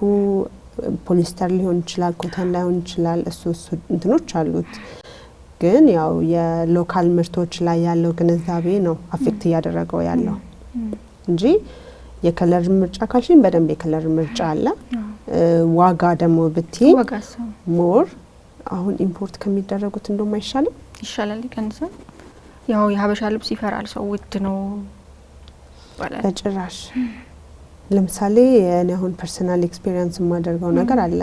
ፖሊስተር ሊሆን ይችላል፣ ኮተን ሊሆን ይችላል። እሱ እንትኖች አሉት። ግን ያው የሎካል ምርቶች ላይ ያለው ግንዛቤ ነው አፌክት እያደረገው ያለው እንጂ የከለር ምርጫ ካልሽኝ በደንብ የከለር ምርጫ አለ። ዋጋ ደግሞ ብቲ ሞር አሁን ኢምፖርት ከሚደረጉት እንደውም አይሻልም? ይሻላል፣ ይቀንሳል። ያው የሀበሻ ልብስ ይፈራል ሰው ውድ ነው ባላል በጭራሽ። ለምሳሌ እኔ አሁን ፐርሰናል ኤክስፒሪየንስ የማደርገው ነገር አለ።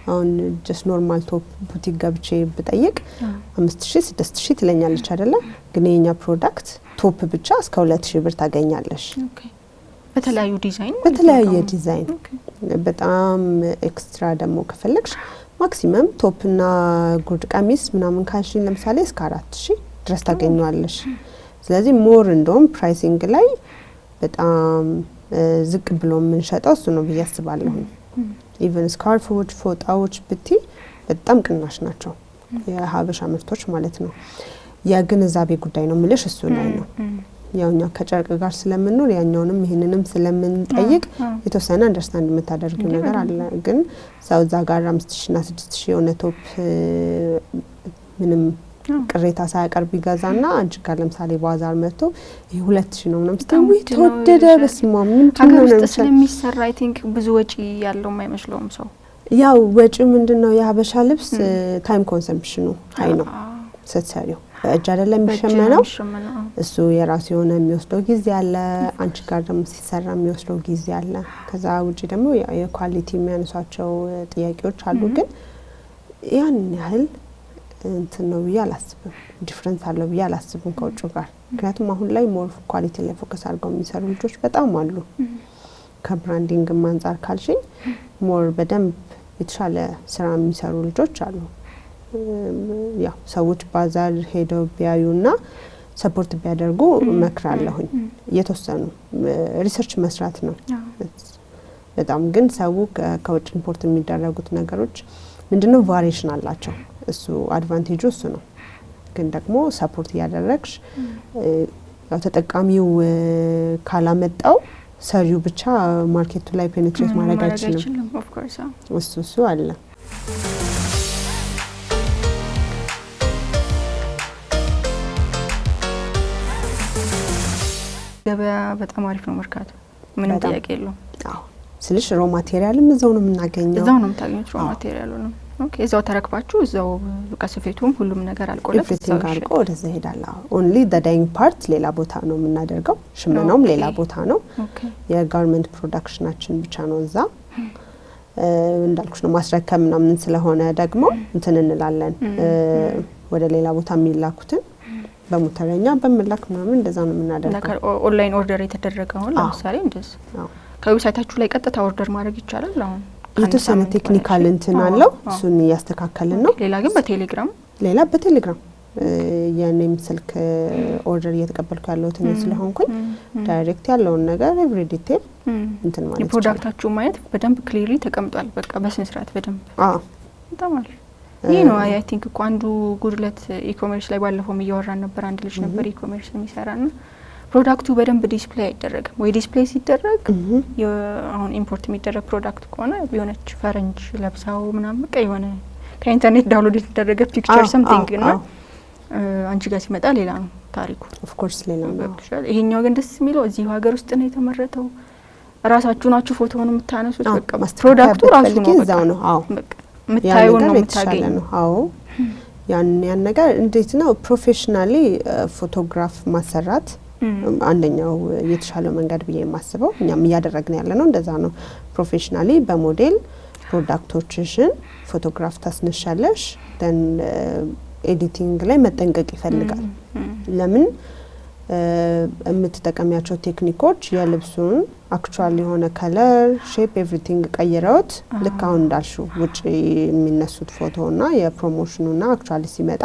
አሁን ጀስት ኖርማል ቶፕ ቡቲክ ገብቼ ብጠይቅ 5000 6000 ትለኛለች አይደለ? ግን የኛ ፕሮዳክት ቶፕ ብቻ እስከ 2000 ብር ታገኛለሽ። በተለያየ ዲዛይን በጣም ኤክስትራ ደግሞ ከፈለግሽ ማክሲመም ቶፕና ጉርድ ቀሚስ ምናምን ካልሽኝ ለምሳሌ እስከ 4000 ድረስ ታገኛለሽ። ስለዚህ ሞር እንደውም ፕራይሲንግ ላይ በጣም ዝቅ ብሎ የምንሸጠው እሱ ነው ብዬ አስባለሁ። ኢቨን ስካርፎች፣ ፎጣዎች ብቲ በጣም ቅናሽ ናቸው የሀበሻ ምርቶች ማለት ነው። የግንዛቤ ጉዳይ ነው ምልሽ እሱ ላይ ነው። ያውኛ ከጨርቅ ጋር ስለምንኖር ያኛውንም ይሄንንም ስለምንጠይቅ የተወሰነ አንደርስታንድ የምታደርጊው ነገር አለ። ግን ሰው እዛ ጋር 5000 እና 6000 የሆነ ቶፕ ምንም ቅሬታ ሳያቀርብ ይገዛና አንቺ ጋር ለምሳሌ ባዛር መጥቶ ይሄ 2000 ነው ምናምን ስታዊ ተወደደ በስማ ምንድነው ነው ስለሚሰራ አይ ቲንክ ብዙ ወጪ ያለው የማይመስለውም ሰው። ያው ወጪ ምንድነው የሀበሻ ልብስ ታይም ኮንሰምፕሽኑ ሃይ ነው። ስትሰሪው በእጅ አይደለም የሚሸመነው። እሱ የራሱ የሆነ የሚወስደው ጊዜ አለ። አንቺ ጋር ደግሞ ሲሰራ የሚወስደው ጊዜ አለ። ከዛ ውጪ ደግሞ የኳሊቲ የሚያነሷቸው ጥያቄዎች አሉ። ግን ያን ያህል እንትን ነው ብዬ አላስብም። ዲፍረንስ አለው ብዬ አላስብም ከውጭ ጋር። ምክንያቱም አሁን ላይ ሞር ኳሊቲ ላይ ፎከስ አድርገው የሚሰሩ ልጆች በጣም አሉ። ከብራንዲንግ አንፃር ካልሽኝ ሞር በደንብ የተሻለ ስራ የሚሰሩ ልጆች አሉ። ያው ሰዎች ባዛር ሄደው ቢያዩና ሰፖርት ቢያደርጉ እመክራለሁኝ። የተወሰኑ ሪሰርች መስራት ነው በጣም። ግን ሰው ከውጭ ኢምፖርት የሚደረጉት ነገሮች ምንድነው ቫሪዬሽን አላቸው። እሱ አድቫንቴጁ እሱ ነው። ግን ደግሞ ሰፖርት እያደረግሽ ያው ተጠቃሚው ካላመጣው ሰሪው ብቻ ማርኬቱ ላይ ፔኔትሬት ማድረግ አይችልም። እሱ አለ። ገበያ በጣም አሪፍ ነው መርካቶ። ምንም ጥያቄ የለውም። አዎ ስልሽ ሮ ማቴሪያልም እዛው ነው የምናገኘው። እዛው ነው የምታገኙት ሮ ማቴሪያሉንም። ኦኬ እዛው ተረክባችሁ እዛው ከስፌቱም ሁሉም ነገር አልቆለት እዛው አልቆ ወደዛ ሄዳላ። ኦንሊ ዘ ዳይንግ ፓርት ሌላ ቦታ ነው የምናደርገው። ሽመናውም ሌላ ቦታ ነው። የጋርመንት ፕሮዳክሽናችን ብቻ ነው እዛ። እንዳልኩሽ ነው ማስረከብ ምናምን ስለሆነ ደግሞ እንትን እንላለን ወደ ሌላ ቦታ የሚላኩትን በሞተረኛ በመላክ ምናምን እንደዛ ነው የምናደርገው። ኦንላይን ኦርደር የተደረገው ለምሳሌ እንደዚህ ከዌብሳይታችሁ ላይ ቀጥታ ኦርደር ማድረግ ይቻላል። አሁን የተወሰነ ቴክኒካል እንትን አለው እሱን እያስተካከልን ነው። ሌላ ግን በቴሌግራም የኔም ስልክ ኦርደር እየተቀበልኩ ያለሁት እኔ ስለሆንኩኝ ዳይሬክት ያለውን ነገር ኤቭሪ ዲቴል እንትን ማለት ነው። ፕሮዳክታችሁ ማየት በደንብ ክሊርሊ ተቀምጧል። በቃ በስነ ስርዓት በደንብ በጣም አሪፍ። ይሄ ነው አይ ቲንክ እኮ አንዱ ጉድለት ኢኮሜርስ ላይ ባለፈው እያወራን ነበር። አንድ ልጅ ነበር ኢኮሜርስ የሚሰራና ፕሮዳክቱ በደንብ ዲስፕሌይ አይደረግም ወይ ዲስፕሌይ ሲደረግ አሁን ኢምፖርት የሚደረግ ፕሮዳክት ከሆነ የሆነች ፈረንጅ ለብሳው ምናምን በቃ የሆነ ከኢንተርኔት ዳውንሎድ የተደረገ ፒክቸር ሰምቲንግ እና አንቺ ጋር ሲመጣ ሌላ ነው ታሪኩ። ኦፍ ኮርስ ሌላ ነው። ይሄኛው ግን ደስ የሚለው እዚህ ሀገር ውስጥ ነው የተመረተው። ራሳችሁ ናችሁ ፎቶውን የምታነሱት። በቃ ፕሮዳክቱ ራሱ ነው እዛው ነው። አዎ በቃ የምታዩው ነው የምታገኙው። አዎ ያን ነገር እንዴት ነው ፕሮፌሽናሊ ፎቶግራፍ ማሰራት አንደኛው የተሻለው መንገድ ብዬ የማስበው እኛም እያደረግን ያለ ነው እንደዛ ነው። ፕሮፌሽናሊ በሞዴል ፕሮዳክቶችሽን ፎቶግራፍ ታስነሻለሽ። ደን ኤዲቲንግ ላይ መጠንቀቅ ይፈልጋል። ለምን የምትጠቀሚያቸው ቴክኒኮች የልብሱን አክቹአል የሆነ ከለር ሼፕ ኤቭሪቲንግ ቀይረውት ልክ አሁን እንዳልሽው ውጪ የሚነሱት ፎቶና የፕሮሞሽኑና አክቹአሊ ሲመጣ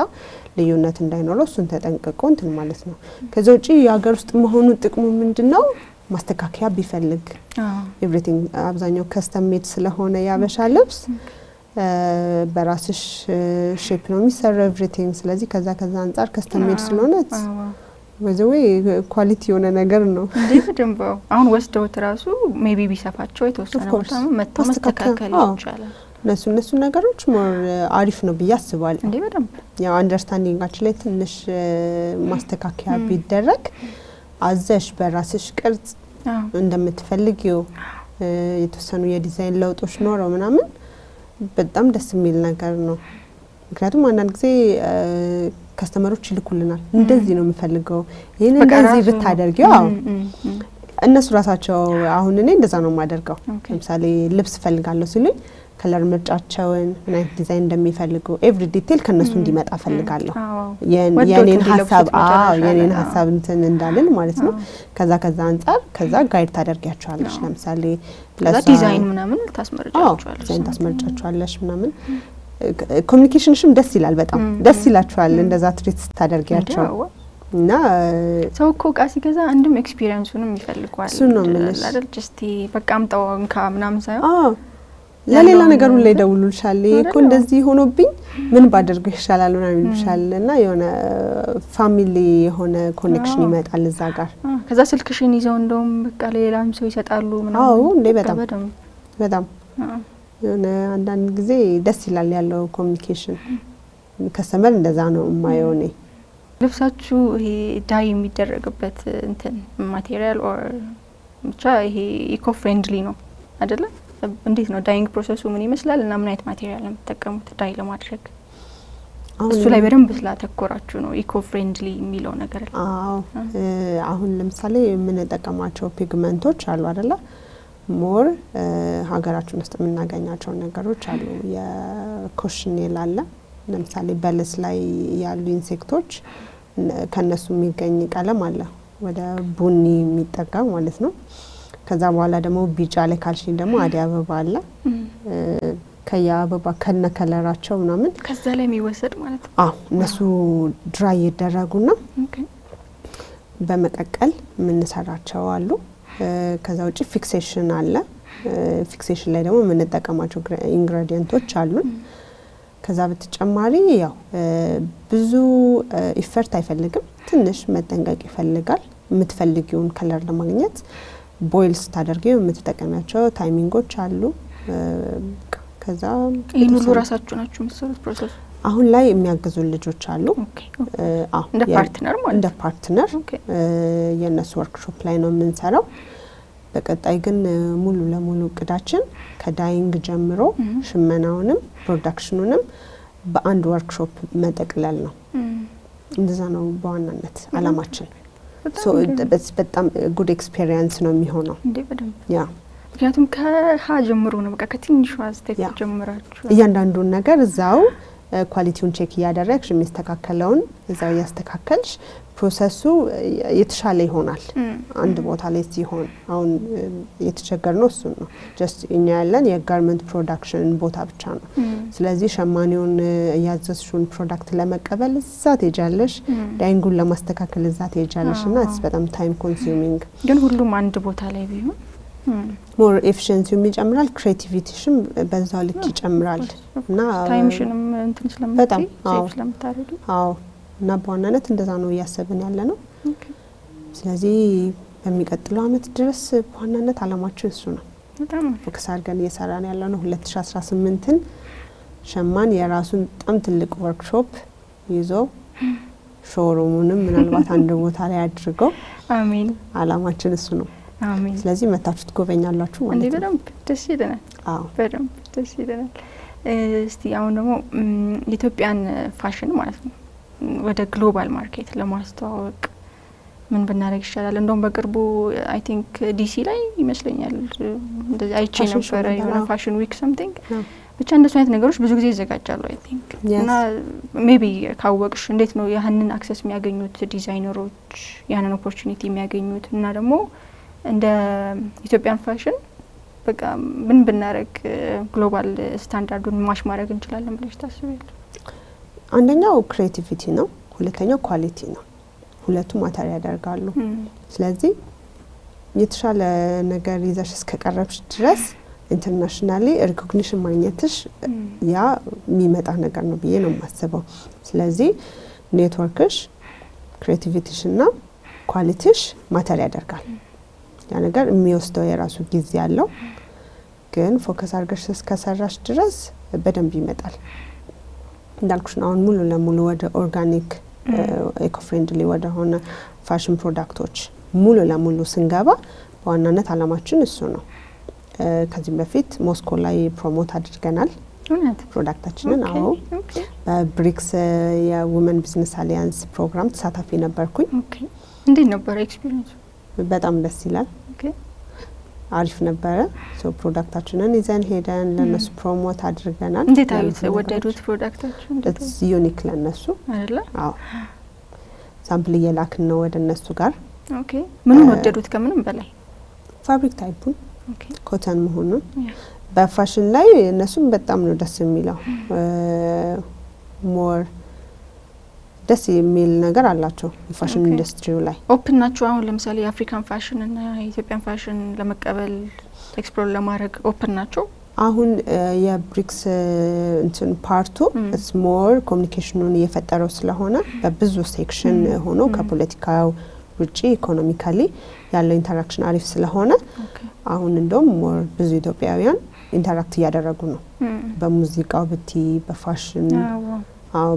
ልዩነት እንዳይኖረው እሱን ተጠንቅቆ እንትን ማለት ነው። ከዛ ውጪ የሀገር ውስጥ መሆኑ ጥቅሙ ምንድነው? ማስተካከያ ቢፈልግ ኤቭሪቲንግ አብዛኛው ከስተም ሜድ ስለሆነ ያበሻ ልብስ በራስሽ ሼፕ ነው የሚሰራው ኤቭሪቲንግ። ስለዚህ ከዛ አንፃር ከስተም ሜድ ስለሆነ ወዘዌ ኳሊቲ የሆነ ነገር ነው። እንዴ በደንብ አሁን ወስደውት ራሱ ሜቢ ቢሰፋቸው የተወሰነ ቦታ መጥተው ማስተካከል ይቻላል። እነሱ ነገሮች ሞር አሪፍ ነው ብዬ አስባለሁ። እንዴ በደንብ ያው አንደርስታንዲንጋችን ላይ ትንሽ ማስተካከያ ቢደረግ አዘሽ በራስሽ ቅርጽ እንደምትፈልጊው የተወሰኑ የዲዛይን ለውጦች ኖረው ምናምን በጣም ደስ የሚል ነገር ነው። ምክንያቱም አንዳንድ ጊዜ ከስተመሮች ይልኩልናል እንደዚህ ነው የምፈልገው ይሄን እንደዚህ ብታደርጊው እነሱ ራሳቸው አሁን እኔ እንደዛ ነው የማደርገው። ለምሳሌ ልብስ ፈልጋለሁ ሲሉኝ ከለር ምርጫቸውን ምን አይነት ዲዛይን እንደሚፈልጉ ኤቭሪ ዲቴል ከነሱ እንዲመጣ ፈልጋለሁ። የኔን ሀሳብ እንትን እንዳልል ማለት ነው። ከዛ አንፃር ከዛ ጋይድ ታደርጊያቸዋለሽ። ለምሳሌ ዲዛይን ምናምን ታስመርጫቸዋለሽ ምናምን ኮሚኒኬሽንሽም ደስ ይላል። በጣም ደስ ይላችኋል እንደዛ ትሪት ስታደርጊያቸው እና ሰው እኮ እቃ ሲገዛ አንድም ኤክስፒሪየንሱንም ይፈልጋል አይደል? ጀስቲ በቃ አምጣው እንካ ምናምን ሳይሆን ለሌላ ነገሩ ላይ ደውሉልሻል እኮ እንደዚህ ሆኖብኝ ምን ባደርገው ይሻላል ምናምን ይልሻል እና የሆነ ፋሚሊ የሆነ ኮኔክሽን ይመጣል እዛ ጋር። ከዛ ስልክሽን ይዘው እንደውም በቃ ሌላም ሰው ይሰጣሉ ምናምን። አዎ እንዴ በጣም የሆነ አንዳንድ ጊዜ ደስ ይላል ያለው ኮሚኒኬሽን። ከስተመር እንደዛ ነው የማየው እኔ። ልብሳችሁ ይሄ ዳይ የሚደረግበት እንትን ማቴሪያል ኦር ብቻ ይሄ ኢኮ ፍሬንድሊ ነው አይደለ? እንዴት ነው ዳይንግ ፕሮሰሱ ምን ይመስላል እና ምን አይነት ማቴሪያል ነው የምትጠቀሙት ዳይ ለማድረግ? እሱ ላይ በደንብ ስላተኮራችሁ ነው ኢኮ ፍሬንድሊ የሚለው ነገር። አዎ አሁን ለምሳሌ የምንጠቀማቸው ፒግመንቶች አሉ አይደለ? ሞር ሀገራችን ውስጥ የምናገኛቸው ነገሮች አሉ። የኮሽኔል አለ ለምሳሌ በለስ ላይ ያሉ ኢንሴክቶች ከነሱ የሚገኝ ቀለም አለ ወደ ቡኒ የሚጠጋ ማለት ነው። ከዛ በኋላ ደግሞ ቢጫ ላይ ካልሽኝ ደግሞ አዲ አበባ አለ። ከያ አበባ ከነ ከለራቸው ምናምን ከዛ ላይ የሚወሰድ ማለት ነው። አዎ እነሱ ድራይ ይደረጉና በመቀቀል የምንሰራቸው አሉ። ከዛ ውጪ ፊክሴሽን አለ። ፊክሴሽን ላይ ደግሞ የምንጠቀማቸው ኢንግሬዲየንቶች አሉ። ከዛ በተጨማሪ ያው ብዙ ኢፈርት አይፈልግም፣ ትንሽ መጠንቀቅ ይፈልጋል። የምትፈልጊውን ከለር ለማግኘት ቦይል ስታደርጊው የምትጠቀሚያቸው ታይሚንጎች አሉ። ከዛ ይሄን ሁሉ ራሳችሁ ናችሁ የምትሰሩት ፕሮሰስ? አሁን ላይ የሚያግዙ ልጆች አሉ። እንደ ፓርትነር ማለት እንደ ፓርትነር የነሱ ወርክሾፕ ላይ ነው የምንሰራው። በቀጣይ ግን ሙሉ ለሙሉ እቅዳችን ከዳይንግ ጀምሮ ሽመናውንም ፕሮዳክሽኑንም በአንድ ወርክሾፕ መጠቅለል ነው። እንደዛ ነው በዋናነት አላማችን። በጣም ጉድ ኤክስፒሪየንስ ነው የሚሆነው። ያ ምክንያቱም ከሀ ጀምሮ ነው በቃ ከትንሿ ስቴፕ ጀምራችሁ እያንዳንዱን ነገር እዛው ኳሊቲውን ቼክ እያደረግሽ የሚስተካከለውን እዛው እያስተካከልሽ ፕሮሰሱ የተሻለ ይሆናል። አንድ ቦታ ላይ ሲሆን አሁን የተቸገርነው እሱ ነው። ጀስት እኛ ያለን የጋርመንት ፕሮዳክሽን ቦታ ብቻ ነው። ስለዚህ ሸማኔውን ያዘዝሽውን ፕሮዳክት ለመቀበል እዛ ትሄጃለሽ፣ ዳይንጉን ለማስተካከል እዛ ትሄጃለሽ እና በጣም ታይም ኮንሱሚንግ። ግን ሁሉም አንድ ቦታ ላይ ቢሆን ሞር ኤፊሺየንሲው ይጨምራል፣ ክሬቲቪቲሽም በዛው ልክ ይጨምራል እና ታይምሽንም እንትን ስለምትይ ስለምታረዱ እና በዋናነት እንደዛ ነው እያሰብን ያለ ነው። ስለዚህ በሚቀጥለው አመት ድረስ በዋናነት አላማችን እሱ ነው። በጣም ፎከስ አድርገን እየሰራን ያለ ነው። 2018ን ሸማን የራሱን በጣም ትልቅ ወርክሾፕ ይዞ ሾሩሙንም ምናልባት አንድ ቦታ ላይ አድርገው አሜን አላማችን እሱ ነው። አሜን። ስለዚህ መታችሁ ትጎበኛላችሁ ማለት ነው። በደንብ ደስ ይለናል። በደንብ ደስ ይለናል። እስቲ አሁን ደግሞ የኢትዮጵያን ፋሽን ማለት ነው ወደ ግሎባል ማርኬት ለማስተዋወቅ ምን ብናደርግ ይሻላል? እንደውም በቅርቡ አይ ቲንክ ዲሲ ላይ ይመስለኛል እንደዚህ አይቼ ነበር የሆነ ፋሽን ዊክ ሰምቲንግ ብቻ እንደሱ አይነት ነገሮች ብዙ ጊዜ ይዘጋጃሉ አይ ቲንክ እና ሜቢ ካወቅሽ እንዴት ነው ያንን አክሰስ የሚያገኙት ዲዛይነሮች ያንን ኦፖርቹኒቲ የሚያገኙት እና ደግሞ እንደ ኢትዮጵያን ፋሽን በቃ ምን ብናረግ ግሎባል ስታንዳርዱን ማሽ ማድረግ እንችላለን ብለሽ ታስቢያለሽ? አንደኛው ክሬቲቪቲ ነው፣ ሁለተኛው ኳሊቲ ነው። ሁለቱም ማተር ያደርጋሉ። ስለዚህ የተሻለ ነገር ይዘሽ እስከቀረብሽ ድረስ ኢንተርናሽናሊ ሪኮግኒሽን ማግኘትሽ ያ የሚመጣ ነገር ነው ብዬ ነው የማስበው። ስለዚህ ኔትወርክሽ፣ ክሬቲቪቲሽና ኳሊቲሽ ማተር ያደርጋል። ያ ነገር የሚወስደው የራሱ ጊዜ ያለው ግን ፎከስ አድርገሽ እስከሰራሽ ድረስ በደንብ ይመጣል። እንዳልኩሽ ነው አሁን ሙሉ ለሙሉ ወደ ኦርጋኒክ ኢኮ ፍሬንድሊ ወደ ሆነ ፋሽን ፕሮዳክቶች ሙሉ ለሙሉ ስንገባ በዋናነት አላማችን እሱ ነው። ከዚህ በፊት ሞስኮ ላይ ፕሮሞት አድርገናል ፕሮዳክታችንን። አዎ በብሪክስ የውመን ቢዝነስ አሊያንስ ፕሮግራም ተሳታፊ ነበርኩኝ። እንዴት ነበር ኤክስፒሪየንስ? በጣም ደስ ይላል። አሪፍ ነበረ። ሶ ፕሮዳክታችንን ይዘን ሄደን ለነሱ ፕሮሞት አድርገናል። እንዴት አዩት? ወደዱት ፕሮዳክታችን? it's unique ለነሱ አይደለ? አዎ ሳምፕል እየላክን ነው ወደ እነሱ ጋር። ኦኬ ምኑን ወደዱት? ከምንም በላይ ፋብሪክ ታይፑን ኮተን መሆኑን በፋሽን ላይ እነሱም በጣም ነው ደስ የሚለው። ሞር ደስ የሚል ነገር አላቸው የፋሽን ኢንዱስትሪው ላይ ኦፕን ናቸው። አሁን ለምሳሌ የአፍሪካን ፋሽን እና የኢትዮጵያን ፋሽን ለመቀበል ኤክስፕሎር ለማድረግ ኦፕን ናቸው። አሁን የብሪክስ እንትን ፓርቱ ስሞር ኮሚኒኬሽኑን እየፈጠረው ስለሆነ በብዙ ሴክሽን ሆኖ ከፖለቲካው ውጪ ኢኮኖሚካሊ ያለው ኢንተራክሽን አሪፍ ስለሆነ አሁን እንደውም ሞር ብዙ ኢትዮጵያውያን ኢንተራክት እያደረጉ ነው። በሙዚቃው ብቲ በፋሽን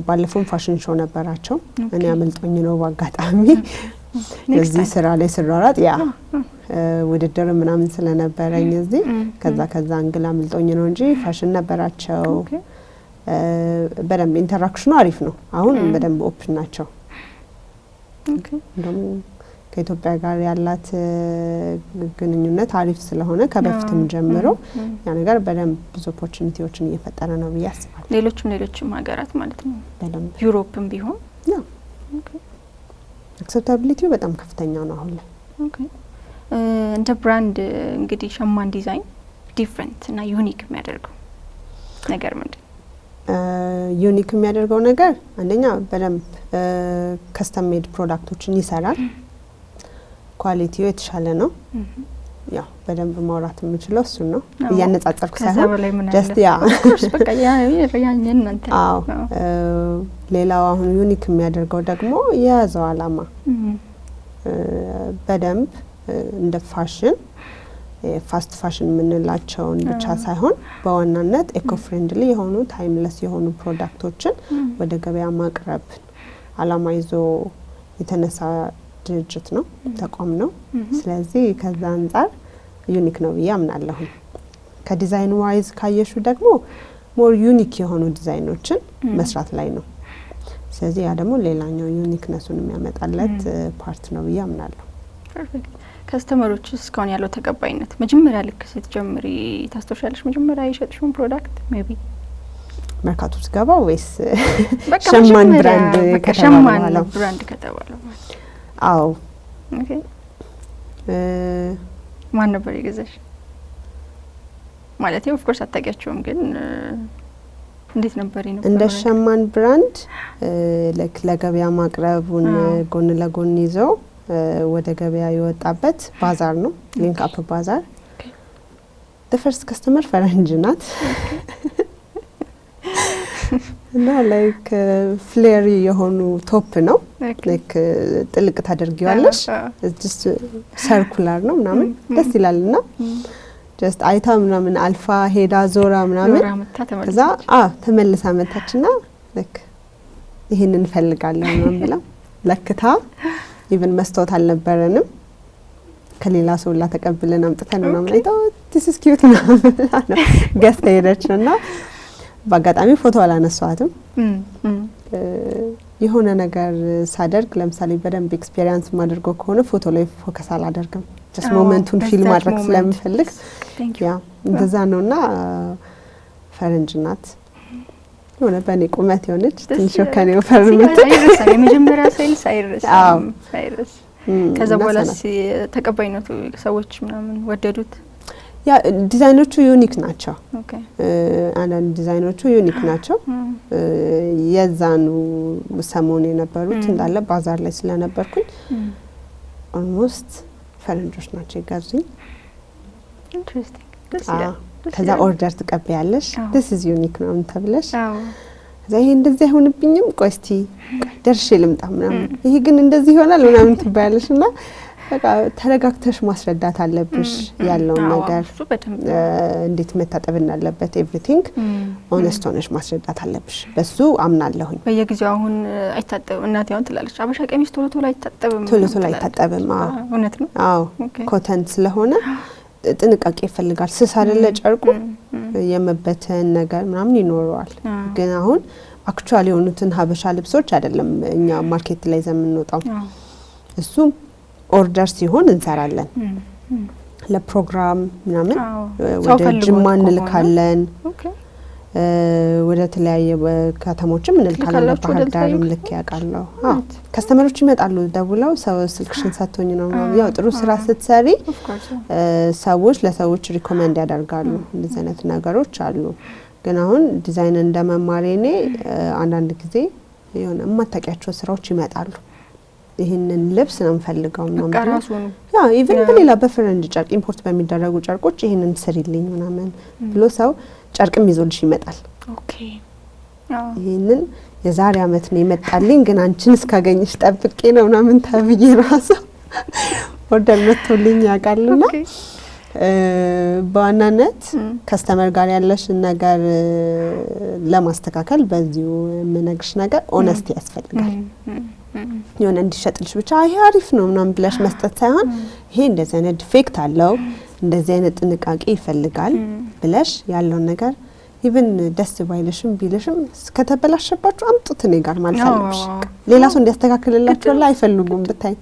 ባለፈው ፋሽን ሾው ነበራቸው። እኔ አመልጦኝ ነው በአጋጣሚ እዚህ ስራ ላይ ስራራት ያ ውድድር ምናምን ስለነበረኝ እዚህ ከዛ አንግላ አመልጦኝ ነው እንጂ ፋሽን ነበራቸው። በደንብ ኢንተራክሽኑ አሪፍ ነው። አሁን በደንብ ኦፕን ናቸው። እንደውም ከኢትዮጵያ ጋር ያላት ግንኙነት አሪፍ ስለሆነ ከበፊትም ጀምሮ ያ ነገር በደንብ ብዙ ኦፖርቹኒቲዎችን እየፈጠረ ነው ብዬ አስባለሁ። ሌሎችም ሀገራት ማለት ነው በደንብ ዩሮፕም ቢሆን ያ አክሰፕታቢሊቲው በጣም ከፍተኛ ነው አሁን ላይ። እንደ ብራንድ እንግዲህ ሸማን ዲዛይን ዲፍረንት እና ዩኒክ የሚያደርገው ነገር ምንድን ነው? ዩኒክ የሚያደርገው ነገር አንደኛ በደንብ ከስተም ሜድ ፕሮዳክቶችን ይሰራል። ኳሊቲው የተሻለ ነው። ያው በደንብ ማውራት የምችለው እሱ ነው። እያነጻጸርኩ ሳይሆን ጀስት ያ በቃ ያንን እንትን ሌላው አሁን ዩኒክ የሚያደርገው ደግሞ የያዘው አላማ በደንብ እንደ ፋሽን ፋስት ፋሽን የምንላቸውን ብቻ ሳይሆን በዋናነት ኢኮ ፍሬንድሊ የሆኑ ታይምለስ የሆኑ ፕሮዳክቶችን ወደ ገበያ ማቅረብ አላማ ይዞ የተነሳ ድርጅት ነው፣ ተቋም ነው። ስለዚህ ከዛ አንፃር ዩኒክ ነው ብዬ አምናለሁ። ከዲዛይን ዋይዝ ካየሹ ደግሞ ሞር ዩኒክ የሆኑ ዲዛይኖችን መስራት ላይ ነው። ስለዚህ ያ ደግሞ ሌላኛው ዩኒክነሱን የሚያመጣለት ፓርት ነው ብዬ አምናለሁ። ፐርፌክት። ከስተመሮች እስካሁን ያለው ተቀባይነት መጀመሪያ ልክ ስትጀምሪ ታስተውሻለሽ? መጀመሪያ የሸጥሽውን ፕሮዳክት ሜቢ መርካቶ ስገባ ወይስ ሸማን ብራንድ ከተባለው? አዎ። ኦኬ። ማን ነበር የገዛሽ? ማለት ኦፍ ኮርስ አታውቂያቸውም፣ ግን እንዴት ነበር የነበረው? እንደ ሸማን ብራንድ ለገበያ ማቅረቡን ጎን ለጎን ይዘው ወደ ገበያ የወጣበት ባዛር ነው፣ ሊንክ አፕ ባዛር። ፈርስት ከስተመር ፈረንጅ ናት እና ላይክ ፍሌሪ የሆኑ ቶፕ ነው። ላይክ ጥልቅ ታደርጊዋለሽ፣ ጀስት ሰርኩላር ነው ምናምን ደስ ይላልና ጀስት አይታ ምናምን አልፋ ሄዳ ዞራ ምናምን ከዛ ተመልሳ መጣችና ላይክ ይሄንን እንፈልጋለን ምናምን ብላ ለክታ ኢቭን መስታወት አልነበረንም ከሌላ ሰው ላ ተቀብለን አምጥተን ምናምን አይተው this is cute ነው ገስታ ሄደችና በአጋጣሚ ፎቶ አላነሳዋትም። የሆነ ነገር ሳደርግ ለምሳሌ በደንብ ኤክስፒሪየንስ ማድረግ ከሆነ ፎቶ ላይ ፎከስ አላደርግም። just ሞመንቱን ፊል ማድረግ ስለምፈልግ ያ እንደዛ ነውና ፈረንጅ ናት። የሆነ በኔ ቁመት የሆነች ትንሽ ከኔው ፈርምት የመጀመሪያ ሴልስ አይረስ ከዛ በኋላ ተቀባይነቱ ሰዎች ምናምን ወደዱት። ያ ዲዛይኖቹ ዩኒክ ናቸው። ኦኬ አንዳንድ ዲዛይኖቹ ዩኒክ ናቸው። የዛኑ ሰሞን የነበሩት እንዳለ ባዛር ላይ ስለነበርኩኝ ኦልሞስት ፈረንጆች ናቸው የጋዙኝ። ኢንትረስቲንግ። ከዛ ኦርደር ተቀበያለሽ this is unique ነው ተብለሽ ይሄ እንደዚህ አይሆንብኝም ቆይ እስቲ ደርሼ ልምጣ ምናምን ይሄ ግን እንደዚህ ይሆናል ምናምን ትባያለሽና በቃ ተረጋግተሽ ማስረዳት አለብሽ ያለው ነገር እንዴት መታጠብ እንዳለበት ኤቭሪቲንግ ኦነስት ሆነሽ ማስረዳት አለብሽ። በሱ አምናለሁኝ። በየጊዜው አሁን አይታጠብ እናት ያውን ትላለች አበሻ ቀሚስ ቶሎ ቶሎ አይታጠብም። እውነት ነው። አዎ ኮተን ስለሆነ ጥንቃቄ ይፈልጋል። ስስ አይደለ ጨርቁ የመበተን ነገር ምናምን ይኖረዋል። ግን አሁን አክቹአሊ የሆኑትን ሀበሻ ልብሶች አይደለም እኛ ማርኬት ላይ ዘምንወጣው እሱ ኦርደር ሲሆን እንሰራለን። ለፕሮግራም ምናምን ወደ ጅማ እንልካለን። ወደ ተለያየ ከተሞችም እንልካለን። ባህር ዳርም ልክ ያውቃለሁ። ከስተመሮች ይመጣሉ ደውለው ሰው ስልክሽን ሰጥቶኝ ነው ያው ጥሩ ስራ ስትሰሪ ሰዎች ለሰዎች ሪኮመንድ ያደርጋሉ። እንደዚህ አይነት ነገሮች አሉ። ግን አሁን ዲዛይን እንደመማሬኔ አንዳንድ ጊዜ የሆነ የማታውቂያቸው ስራዎች ይመጣሉ። ይሄንን ልብስ ነው ፈልገው ነው ማለት ነው። ያ ኢቭን በሌላ በፈረንጅ ጨርቅ ኢምፖርት በሚደረጉ ጨርቆች ይሄንን ስሪልኝ ምናምን ብሎ ሰው ጨርቅም ይዞልሽ ይመጣል። ኦኬ ይሄንን የዛሬ አመት ነው ይመጣልኝ ግን አንቺን እስካገኝሽ ጠብቄ ነው ምናምን ታብዬ ራሱ ኦርደር መጥቶልኝ ያውቃልና በዋናነት ከስተመር ጋር ያለሽ ነገር ለማስተካከል በዚሁ የምነግርሽ ነገር ኦነስቲ ያስፈልጋል። የሆነ እንዲሸጥልሽ ብቻ ይሄ አሪፍ ነው ምናምን ብለሽ መስጠት ሳይሆን ይሄ እንደዚህ አይነት ዲፌክት አለው እንደዚህ አይነት ጥንቃቄ ይፈልጋል ብለሽ ያለው ነገር ኢቭን ደስ ባይልሽም ቢልሽም ከተበላሸባችሁ አምጡት እኔ ጋር ማለት አለብሽ። ሌላ ሰው እንዲያስተካክልላችሁ ላይ አይፈልጉም ብታይ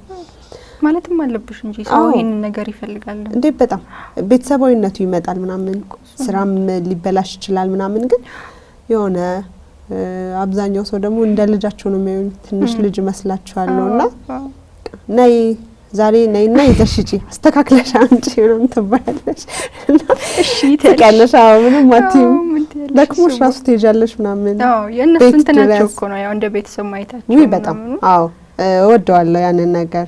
ማለትም አለብሽ እንጂ ሰው ይሄን ነገር ይፈልጋል እንዴ በጣም ቤተሰባዊነቱ ይመጣል ምናምን ስራም ሊበላሽ ይችላል ምናምን ግን የሆነ አብዛኛው ሰው ደግሞ እንደ ልጃቸው ነው የሚሆን ትንሽ ልጅ መስላችኋለውና ነይ ዛሬ ነይና ይዘሽጪ አስተካክለሽ አንቺ ነው ተባለሽ እሺ ተቀለሽ ምንም ማቲም ለክሙሽ ራሱ ትሄጃለሽ ምናምን የነሱ እንትናቸው እኮ ነው ያው እንደ ቤተሰብ ማይታቸው ወይ በጣም ወደዋለሁ ያንን ነገር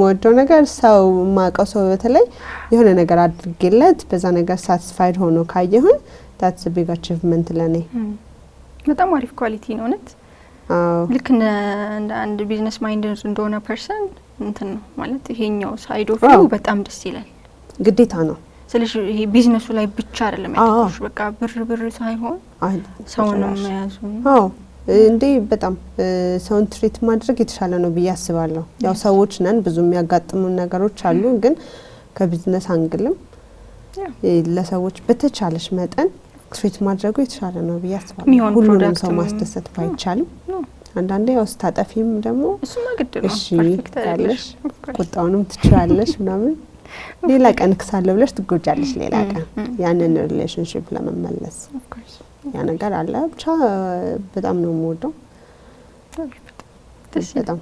ወደው ነገር ሰው ማቀው ሰው በተለይ የሆነ ነገር አድርጌለት በዛ ነገር ሳቲስፋይድ ሆኖ ካየሁን that's a big achievement ለኔ። በጣም አሪፍ ኳሊቲ ነው ማለት ልክ እንደ አንድ ቢዝነስ ማይንድ እንደሆነ ፐርሰን እንትን ነው ማለት ይሄኛው ሳይድ ኦፍ ዩ በጣም ደስ ይላል። ግዴታ ነው። ስለዚህ ይሄ ቢዝነሱ ላይ ብቻ አይደለም ያተኮርሽ በቃ ብር ሳይሆን ሰውንም መያዙ ነው። እንዴ በጣም ሰውን ትሪት ማድረግ የተሻለ ነው ብዬ አስባለሁ። ያው ሰዎች ነን ብዙ የሚያጋጥሙን ነገሮች አሉ ግን ከቢዝነስ አንግልም ለሰዎች በተቻለሽ መጠን ትሪት ማድረጉ የተሻለ ነው ብዬ አስባለሁ። ሁሉንም ሰው ማስደሰት ባይቻልም አንዳንዴ ያው ስታጠፊም ደግሞ እሱማ ግድ ነው። እሺ ያለሽ ቁጣውንም ትችላለሽ ምናምን ሌላ ቀን ክሳለሁ ብለሽ ትጎጃለሽ ሌላ ቀን ያንን ሪሌሽንሺፕ ለመመለስ ያ ነገር አለ። ብቻ በጣም ነው የምወደው በጣም።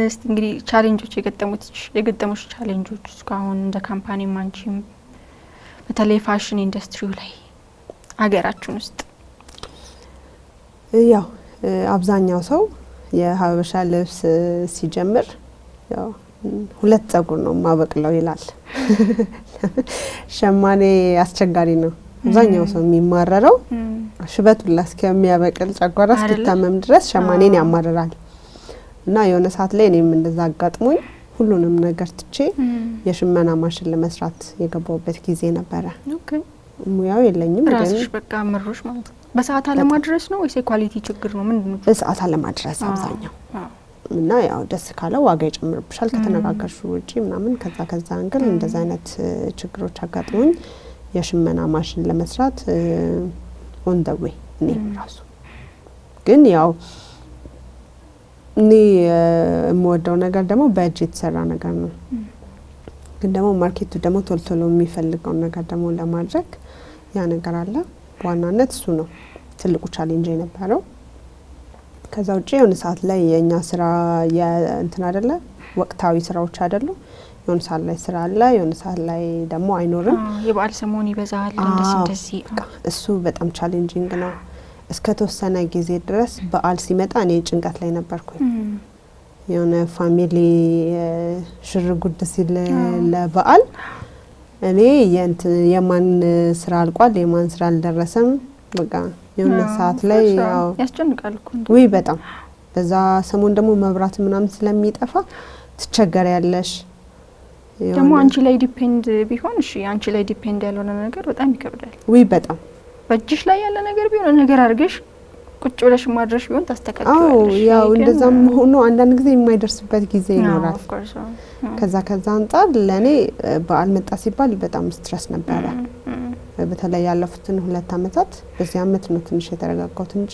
እስቲ እንግዲህ ቻሌንጆች የገጠሙሽ ቻሌንጆች እስካሁን እንደ ካምፓኒ ማንቺም በተለይ ፋሽን ኢንዱስትሪው ላይ አገራችን ውስጥ ያው አብዛኛው ሰው የሀበሻ ልብስ ሲጀምር ያው 2 ጸጉር ነው ማበቅለው ይላል። ሸማኔ አስቸጋሪ ነው። አብዛኛው ሰው የሚማረረው ሽበቱን እስከሚያበቅል ጨጓራ እስኪታመም ድረስ ሸማኔን ያማርራል። እና የሆነ ሰዓት ላይ እኔም እንደዛ አጋጥሞኝ ሁሉንም ነገር ትቼ የሽመና ማሽን ለመስራት የገባውበት ጊዜ ነበረ። ኦኬ ሙያው የለኝም ግን ራስሽ በቃ ምሮሽ ማለት ነው። በሰዓት አለማድረስ ነው ወይስ የኳሊቲ ችግር ነው ምንድነው? በሰዓት አለማድረስ አብዛኛው እና ያው ደስ ካለ ዋጋ ይጨምርብሻል ከተነጋገርሽ ውጪ ምናምን ከዛ አንግል እንደዛ አይነት ችግሮች አጋጥሞኝ የሽመና ማሽን ለመስራት ኦን ዘ ዌይ እኔ ራሱ ግን ያው እኔ የምወደው ነገር ደግሞ በእጅ የተሰራ ነገር ነው። ግን ደግሞ ማርኬቱ ደግሞ ቶሎ የሚፈልገው ነገር ደግሞ ለማድረግ ያ ነገር አለ። በዋናነት እሱ ነው ትልቁ ቻሌንጅ የነበረው። ከዛ ውጪ የሆነ ሰዓት ላይ የኛ ስራ እንትን አይደለ ወቅታዊ ስራዎች አይደሉ። የሆነ ሰዓት ላይ ስራ አለ፣ የሆነ ሰዓት ላይ ደግሞ አይኖርም። የበዓል ሰሞን ይበዛል እንደዚህ እሱ በጣም ቻሌንጂንግ ነው። እስከ ተወሰነ ጊዜ ድረስ በዓል ሲመጣ እኔ ጭንቀት ላይ ነበርኩኝ። የሆነ ፋሚሊ ሽርጉድ ሲል ለበዓል እኔ የማን ስራ አልቋል የማን ስራ አልደረሰም በቃ የሆነ ሰዓት ላይ ያው ያስጨንቃል እኮ ወይ በጣም በዛ ሰሞን ደግሞ መብራት ምናምን ስለሚጠፋ ትቸገሪያለሽ። ደግሞ አንቺ ላይ ዲፔንድ ቢሆን እሺ አንቺ ላይ ዲፔንድ ያልሆነ ነገር በጣም ይከብዳል። ወይ በጣም በእጅሽ ላይ ያለ ነገር ቢሆን ነገር አድርገሽ ቁጭ ብለሽ ማድረሽ ቢሆን ታስተካክላለሽ። ያው እንደዛም ሆኖ አንዳንድ ጊዜ የማይደርስበት ጊዜ ይኖራል። ከዛ አንጻር ለኔ በዓል መጣ ሲባል በጣም ስትረስ ነበረ። በተለይ ያለፉትን 2 አመታት በዚህ አመት ነው ትንሽ የተረጋጋሁት እንጂ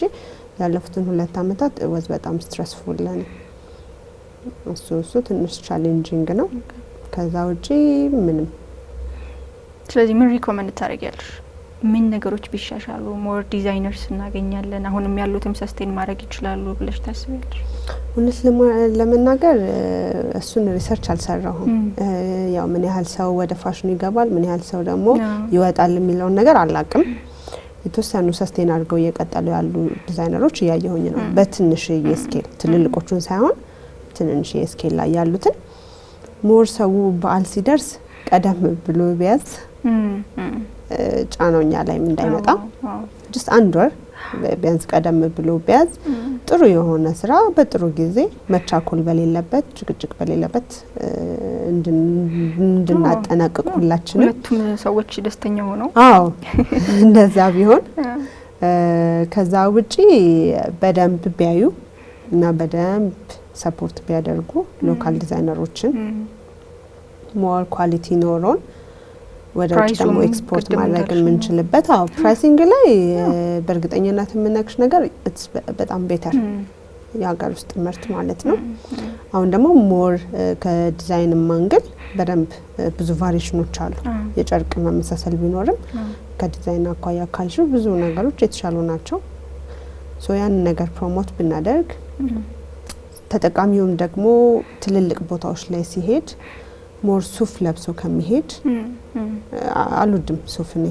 ያለፉትን 2 አመታት ወዝ በጣም ስትረስፉል ለኔ እሱ ትንሽ ቻሌንጂንግ ነው። ከዛ ውጪ ምንም። ስለዚህ ምን ሪኮመንድ ታደርጊያለሽ? ምን ነገሮች ቢሻሻሉ ሞር ዲዛይነርስ እናገኛለን አሁንም ያሉትም ሰስቴን ማድረግ ይችላሉ ብለሽ ታስቢያለሽ? እውነት ለመናገር እሱን ሪሰርች አልሰራሁም። ያው ምን ያህል ሰው ወደ ፋሽን ይገባል ምን ያህል ሰው ደግሞ ይወጣል የሚለው ነገር አላቅም። የተወሰኑ ሰስቴን አድርገው እየቀጠሉ ያሉ ዲዛይነሮች እያየሁኝ ነው በትንሽ የስኬል ትልልቆቹን ሳይሆን ትንንሽ የስኬል ላይ ያሉትን ሞር ሰው በዓል ሲደርስ ቀደም ብሎ ቢያዝ ጫናውኛ ላይ እንዳይመጣ ጀስት 1 ወር ቢያንስ ቀደም ብሎ ቢያዝ ጥሩ የሆነ ስራ በጥሩ ጊዜ መቻኮል በሌለበት ጭቅጭቅ በሌለበት እንድናጠናቅቅ ሁላችንም ሁለቱም ሰዎች ደስተኛ ሆነው እንደዛ ቢሆን ከዛ ውጪ በደንብ ቢያዩ እና በደንብ ሰፖርት ቢያደርጉ ሎካል ዲዛይነሮችን ሞር ኳሊቲ ኖሮን ወደ ውጭ ደግሞ ኤክስፖርት ማድረግ የምንችልበት ፕራይሲንግ ላይ በእርግጠኝነት የምነግርሽ ነገር በጣም ቤተር የሀገር ውስጥ ምርት ማለት ነው። አሁን ደግሞ ሞር ከዲዛይን ማንገል በደንብ ብዙ ቫሪሽኖች አሉ። የጨርቅ መመሳሰል ቢኖርም ከዲዛይን አኳያ ካልሽው ብዙ ነገሮች የተሻሉ ናቸው። ሶ ያን ነገር ፕሮሞት ብናደርግ ተጠቃሚውም ደግሞ ትልልቅ ቦታዎች ላይ ሲሄድ ሞር ሱፍ ለብሶ ከሚሄድ አልወድም ሱፍ እኔ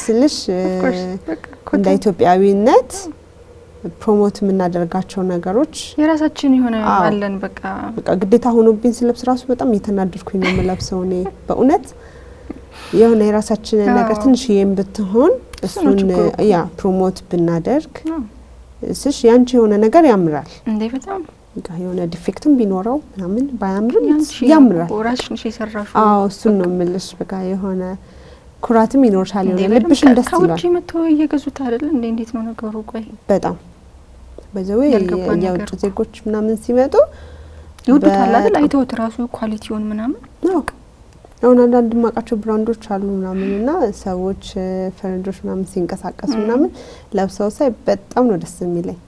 ስልሽ እንደ ኢትዮጵያዊነት ፕሮሞት የምናደርጋቸው ነገሮች የራሳችን የሆነ አለን በቃ ግዴታ ሆኖብኝ ስለብስ ራሱ በጣም እየተናደድኩኝ ነው የምለብሰው እኔ በእውነት የሆነ የራሳችን ነገር ትንሽ ብትሆን እሱን ፕሮሞት ብናደርግ ስልሽ ያንቺ የሆነ ነገር ያምራል እንዴ በጣም የሆነ ዲፌክትም ቢኖረው ምናምን ባያምርም ያምራል። ራስሽን ሲሰራሽ እሱን ነው የምልሽ በቃ የሆነ ኩራትም ይኖርሻል የሆነ ልብሽም ደስ ይላል። ከውጪ መጥተው እየገዙት አይደል እንዴት ነው ነገሩ? ቆይ በጣም በዘው የውጭ ዜጎች ምናምን ሲመጡ ይወዱታል አይደል? አይተውት ራሱ ኳሊቲውን ምናምን ነው። አሁን አንዳንድ ማቃቸው ብራንዶች አሉ ምናምን እና ሰዎች ፈረንጆች ምናምን ሲንቀሳቀሱ ምናምን ለብሰው ሳይ በጣም ነው ደስ የሚለኝ።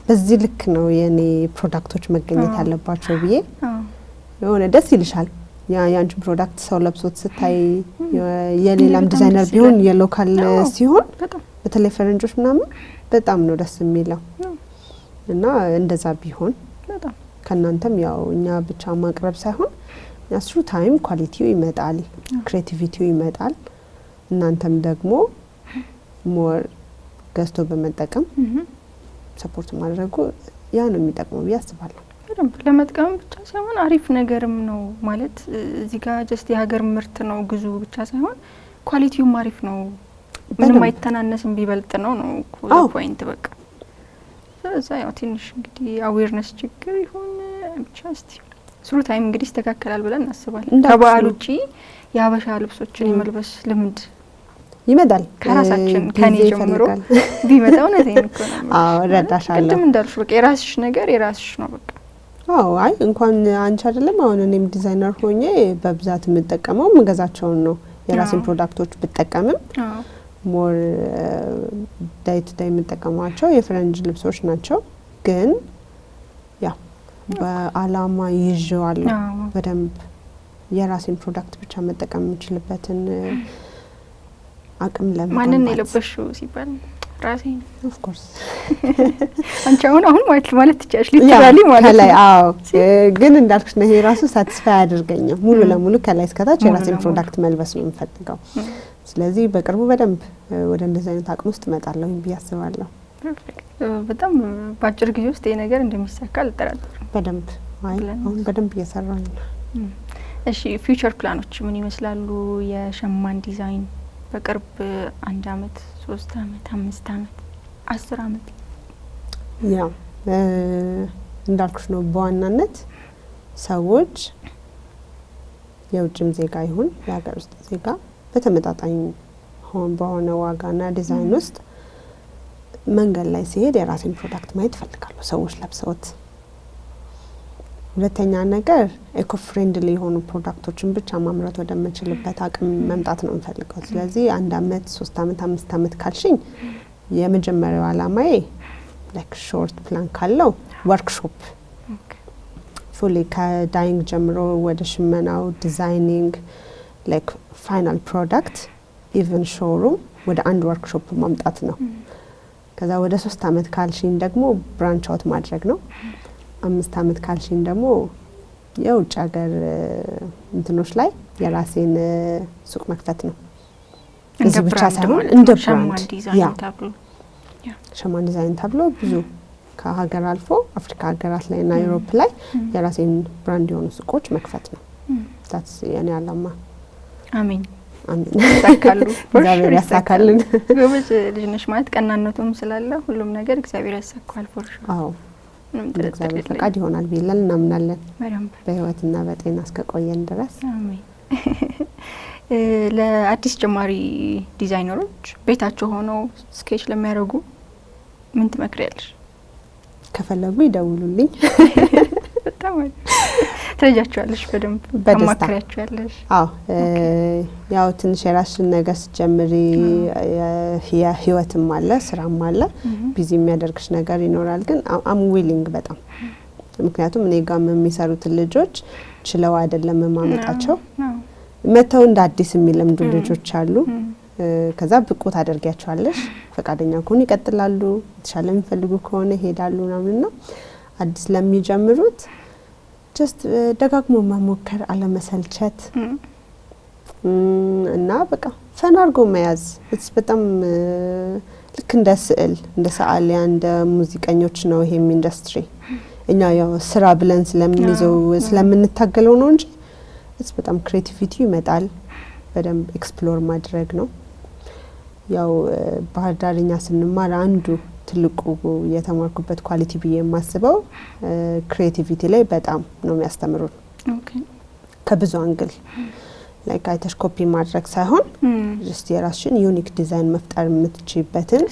በዚህ ልክ ነው የኔ ፕሮዳክቶች መገኘት ያለባቸው ብዬ የሆነ ደስ ይልሻል። ያንቺ ፕሮዳክት ሰው ለብሶት ስታይ የሌላም ዲዛይነር ቢሆን የሎካል ሲሆን በተለይ ፈረንጆች ምናምን በጣም ነው ደስ የሚለው እና እንደዛ ቢሆን ከናንተም ያው እኛ ብቻ ማቅረብ ሳይሆን ያስሩ ታይም ኳሊቲው ይመጣል፣ ክሬቲቪቲው ይመጣል። እናንተም ደግሞ ሞር ገዝቶ በመጠቀም ሰፖርት ማድረጉ ያ ነው የሚጠቅመው ብዬ አስባለሁ። በደንብ ለመጥቀም ብቻ ሳይሆን አሪፍ ነገርም ነው ማለት እዚህ ጋር ጀስት የሀገር ምርት ነው ግዙ ብቻ ሳይሆን ኳሊቲውም አሪፍ ነው። ምንም አይተናነስም ቢበልጥ ነው ፖይንት በቃ። ስለዛ ያው ትንሽ እንግዲህ አዌርነስ ችግር ይሁን ብቻ እስቲ ስሩ ታይም እንግዲህ ይስተካከላል ብለን እናስባለን። ከበዓል ውጪ የሀበሻ ልብሶችን የመልበስ ልምድ ይመጣል ከራሳችን ከኔ ጀምሮ ቢመጣ እውነቴን እኮ ነው። አዎ ረዳሻለሁ። ቅድም እንዳልሽ በቃ የራስሽ ነገር የራስሽ ነው በቃ። አዎ አይ እንኳን አንቺ አይደለም አሁን እኔም ዲዛይነር ሆኜ በብዛት የምጠቀመው የምገዛቸውን ነው። የራሴን ፕሮዳክቶች ብጠቀምም ሞር ዳይ ቱ ዳይ የምጠቀማቸው የፈረንጅ ልብሶች ናቸው። ግን ያው በአላማ ይዤዋለሁ በደንብ የራሴን ፕሮዳክት ብቻ መጠቀም የምችልበትን አቅም ለምን ማንን የለበሽው ሲባል ራሴን ኦፍ ኮርስ አንቺ አሁን ማለት ትቻለሽ ሊትራሊ ማለት ከላይ አዎ ግን እንዳልኩሽ ነው ይሄ ራሱ ሳቲስፋይ አድርገኛል። ሙሉ ለሙሉ ከላይ እስከታች የራሴን ፕሮዳክት መልበስ ነው የምፈልገው። ስለዚህ በቅርቡ በደንብ ወደ እንደዚህ አይነት አቅም ውስጥ እመጣለሁ ብዬ አስባለሁ። በጣም ባጭር ጊዜ ውስጥ ይሄ ነገር እንደሚሳካ አልጠራጠርም። በደንብ አሁን በደንብ እየሰራን ነው። እሺ ፊውቸር ፕላኖች ምን ይመስላሉ? የሸማን ዲዛይን በቅርብ 1 አመት 3 አመት 5 አመት 10 አመት ያው እንዳልኩሽ ነው በዋናነት ሰዎች የውጭም ዜጋ ይሁን የሀገር ውስጥ ዜጋ በተመጣጣኝ በሆነ ዋጋና ዲዛይን ውስጥ መንገድ ላይ ሲሄድ የራሴን ፕሮዳክት ማየት ፈልጋለሁ ሰዎች ለብሰውት። ሁለተኛ ነገር ኢኮ ፍሬንድሊ የሆኑ ፕሮዳክቶችን ብቻ ማምረት ወደምችልበት አቅም መምጣት ነው የምፈልገው። ስለዚህ 1 አመት 3 አመት 5 አመት ካልሽኝ የመጀመሪያው አላማዬ ላይክ ሾርት ፕላን ካለው ወርክሾፕ ፉሊ ከዳይንግ ጀምሮ ወደ ሽመናው ዲዛይኒንግ ላይክ ፋይናል ፕሮዳክት ኢቨን ሾሩም ወደ አንድ ወርክሾፕ ማምጣት ነው። ከዛ ወደ 3 አመት ካልሽኝ ደግሞ ብራንች አውት ማድረግ ነው። 5 አመት ካልሽኝ ደግሞ የውጭ ሀገር እንትኖች ላይ የራሴን ሱቅ መክፈት ነው። እዚህ ብቻ ሳይሆን እንደ ብራንድ ሸማን ዲዛይን ተብሎ ብዙ ከሀገር አልፎ አፍሪካ ሀገራት ላይ እና ዩሮፕ ላይ የራሴን ብራንድ የሆኑ ሱቆች መክፈት ነው። ታትስ የኔ አላማ። አሜን አሜን ያሳካሉ። እግዚአብሔር ያሳካልን። ጎበዝ ልጅ ነሽ ማለት ቀናነቱም ስላለ ሁሉም ነገር እግዚአብሔር ያሳካዋል ፎርሽ። አዎ እግዚአብሔር ፈቃድ ይሆናል ብለን እናምናለን። በህይወትና በጤና እስከቆየን ድረስ አሜን። ለአዲስ ጀማሪ ዲዛይነሮች ቤታቸው ሆነው ስኬች ለሚያደርጉ ምን ትመክሪያለሽ? ከፈለጉ ይደውሉልኝ። በጣም ትረጃቸዋለሽ፣ በደንብ ተማክሪያቸዋለሽ። አዎ ያው ትንሽ የራስሽን ነገር ስትጀምሪ ህይወትም አለ ስራም አለ ቢዚ የሚያደርግሽ ነገር ይኖራል። ግን አም ዊሊንግ በጣም ምክንያቱም እኔ ጋር የሚሰሩት ልጆች ችለው አይደለም ማመጣቸው መተው እንደ አዲስ የሚለምዱ ልጆች አሉ። ከዛ ብቁ ታደርጊያቸዋለሽ። ፈቃደኛ ከሆኑ ይቀጥላሉ፣ የተሻለ የሚፈልጉ ከሆነ ይሄዳሉ ምናምንና አዲስ ለሚጀምሩት ጀስት ደጋግሞ መሞከር አለመሰልቸት እና በቃ ፈን አድርጎ መያዝ በጣም ልክ እንደ ስዕል እንደ ሰዓሊያ እንደ ሙዚቀኞች ነው ይሄም ኢንዱስትሪ። እኛ ያው ስራ ብለን ስለምንይዘው ስለምንታገለው ነው እንጂ በጣም ክሬቲቪቲ ይመጣል። በደንብ ኤክስፕሎር ማድረግ ነው። ያው ባህር ዳርኛ ስንማር አንዱ ትልቁ የተማርኩበት ኳሊቲ ብዬ የማስበው ክሬቲቪቲ ላይ በጣም ነው የሚያስተምሩን። ኦኬ ከብዙ አንግል ላይክ አይተሽ ኮፒ ማድረግ ሳይሆን ጀስት የራስሽን ዩኒክ ዲዛይን መፍጠር የምትችይበትን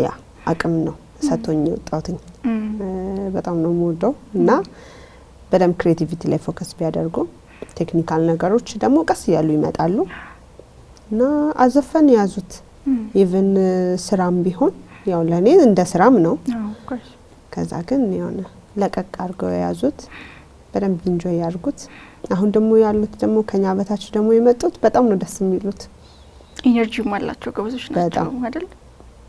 ያ አቅም ነው ሰጥቶኝ ወጣሁኝ። በጣም ነው የምወደው እና በደንብ ክሬቲቪቲ ላይ ፎከስ ቢያደርጉ ቴክኒካል ነገሮች ደግሞ ቀስ እያሉ ይመጣሉ እና አዘፈን ያዙት ኢቭን ስራም ቢሆን ያው ለኔ እንደ ስራም ነው ከዛ ግን የሆነ ለቀቅ አድርገው ያዙት በደንብ ኢንጆይ ያርጉት አሁን ደግሞ ያሉት ደግሞ ከኛ በታች ደግሞ የመጡት በጣም ነው ደስ የሚሉት ኢነርጂ ማላቸው ጎበዞች ናቸው አይደል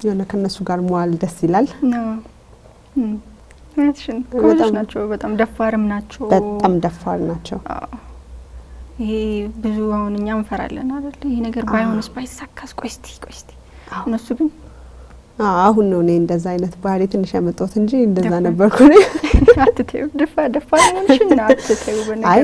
የሆነ ከነሱ ጋር መዋል ደስ ይላል እነሱን ጎበዞች ናቸው በጣም ደፋርም ናቸው በጣም ደፋር ናቸው ይሄ ብዙ አሁን እኛ እንፈራለን አይደል ይሄ ነገር ባይሆንስ ባይሳካስ ቆይስቲ እነሱ ግን አሁን ነው እኔ እንደዛ አይነት ባህሪ ትንሽ ያመጣሁት እንጂ እንደዛ ነበርኩ ነው አትተው ደፋር ነሽና አትተው በነገራችን አይ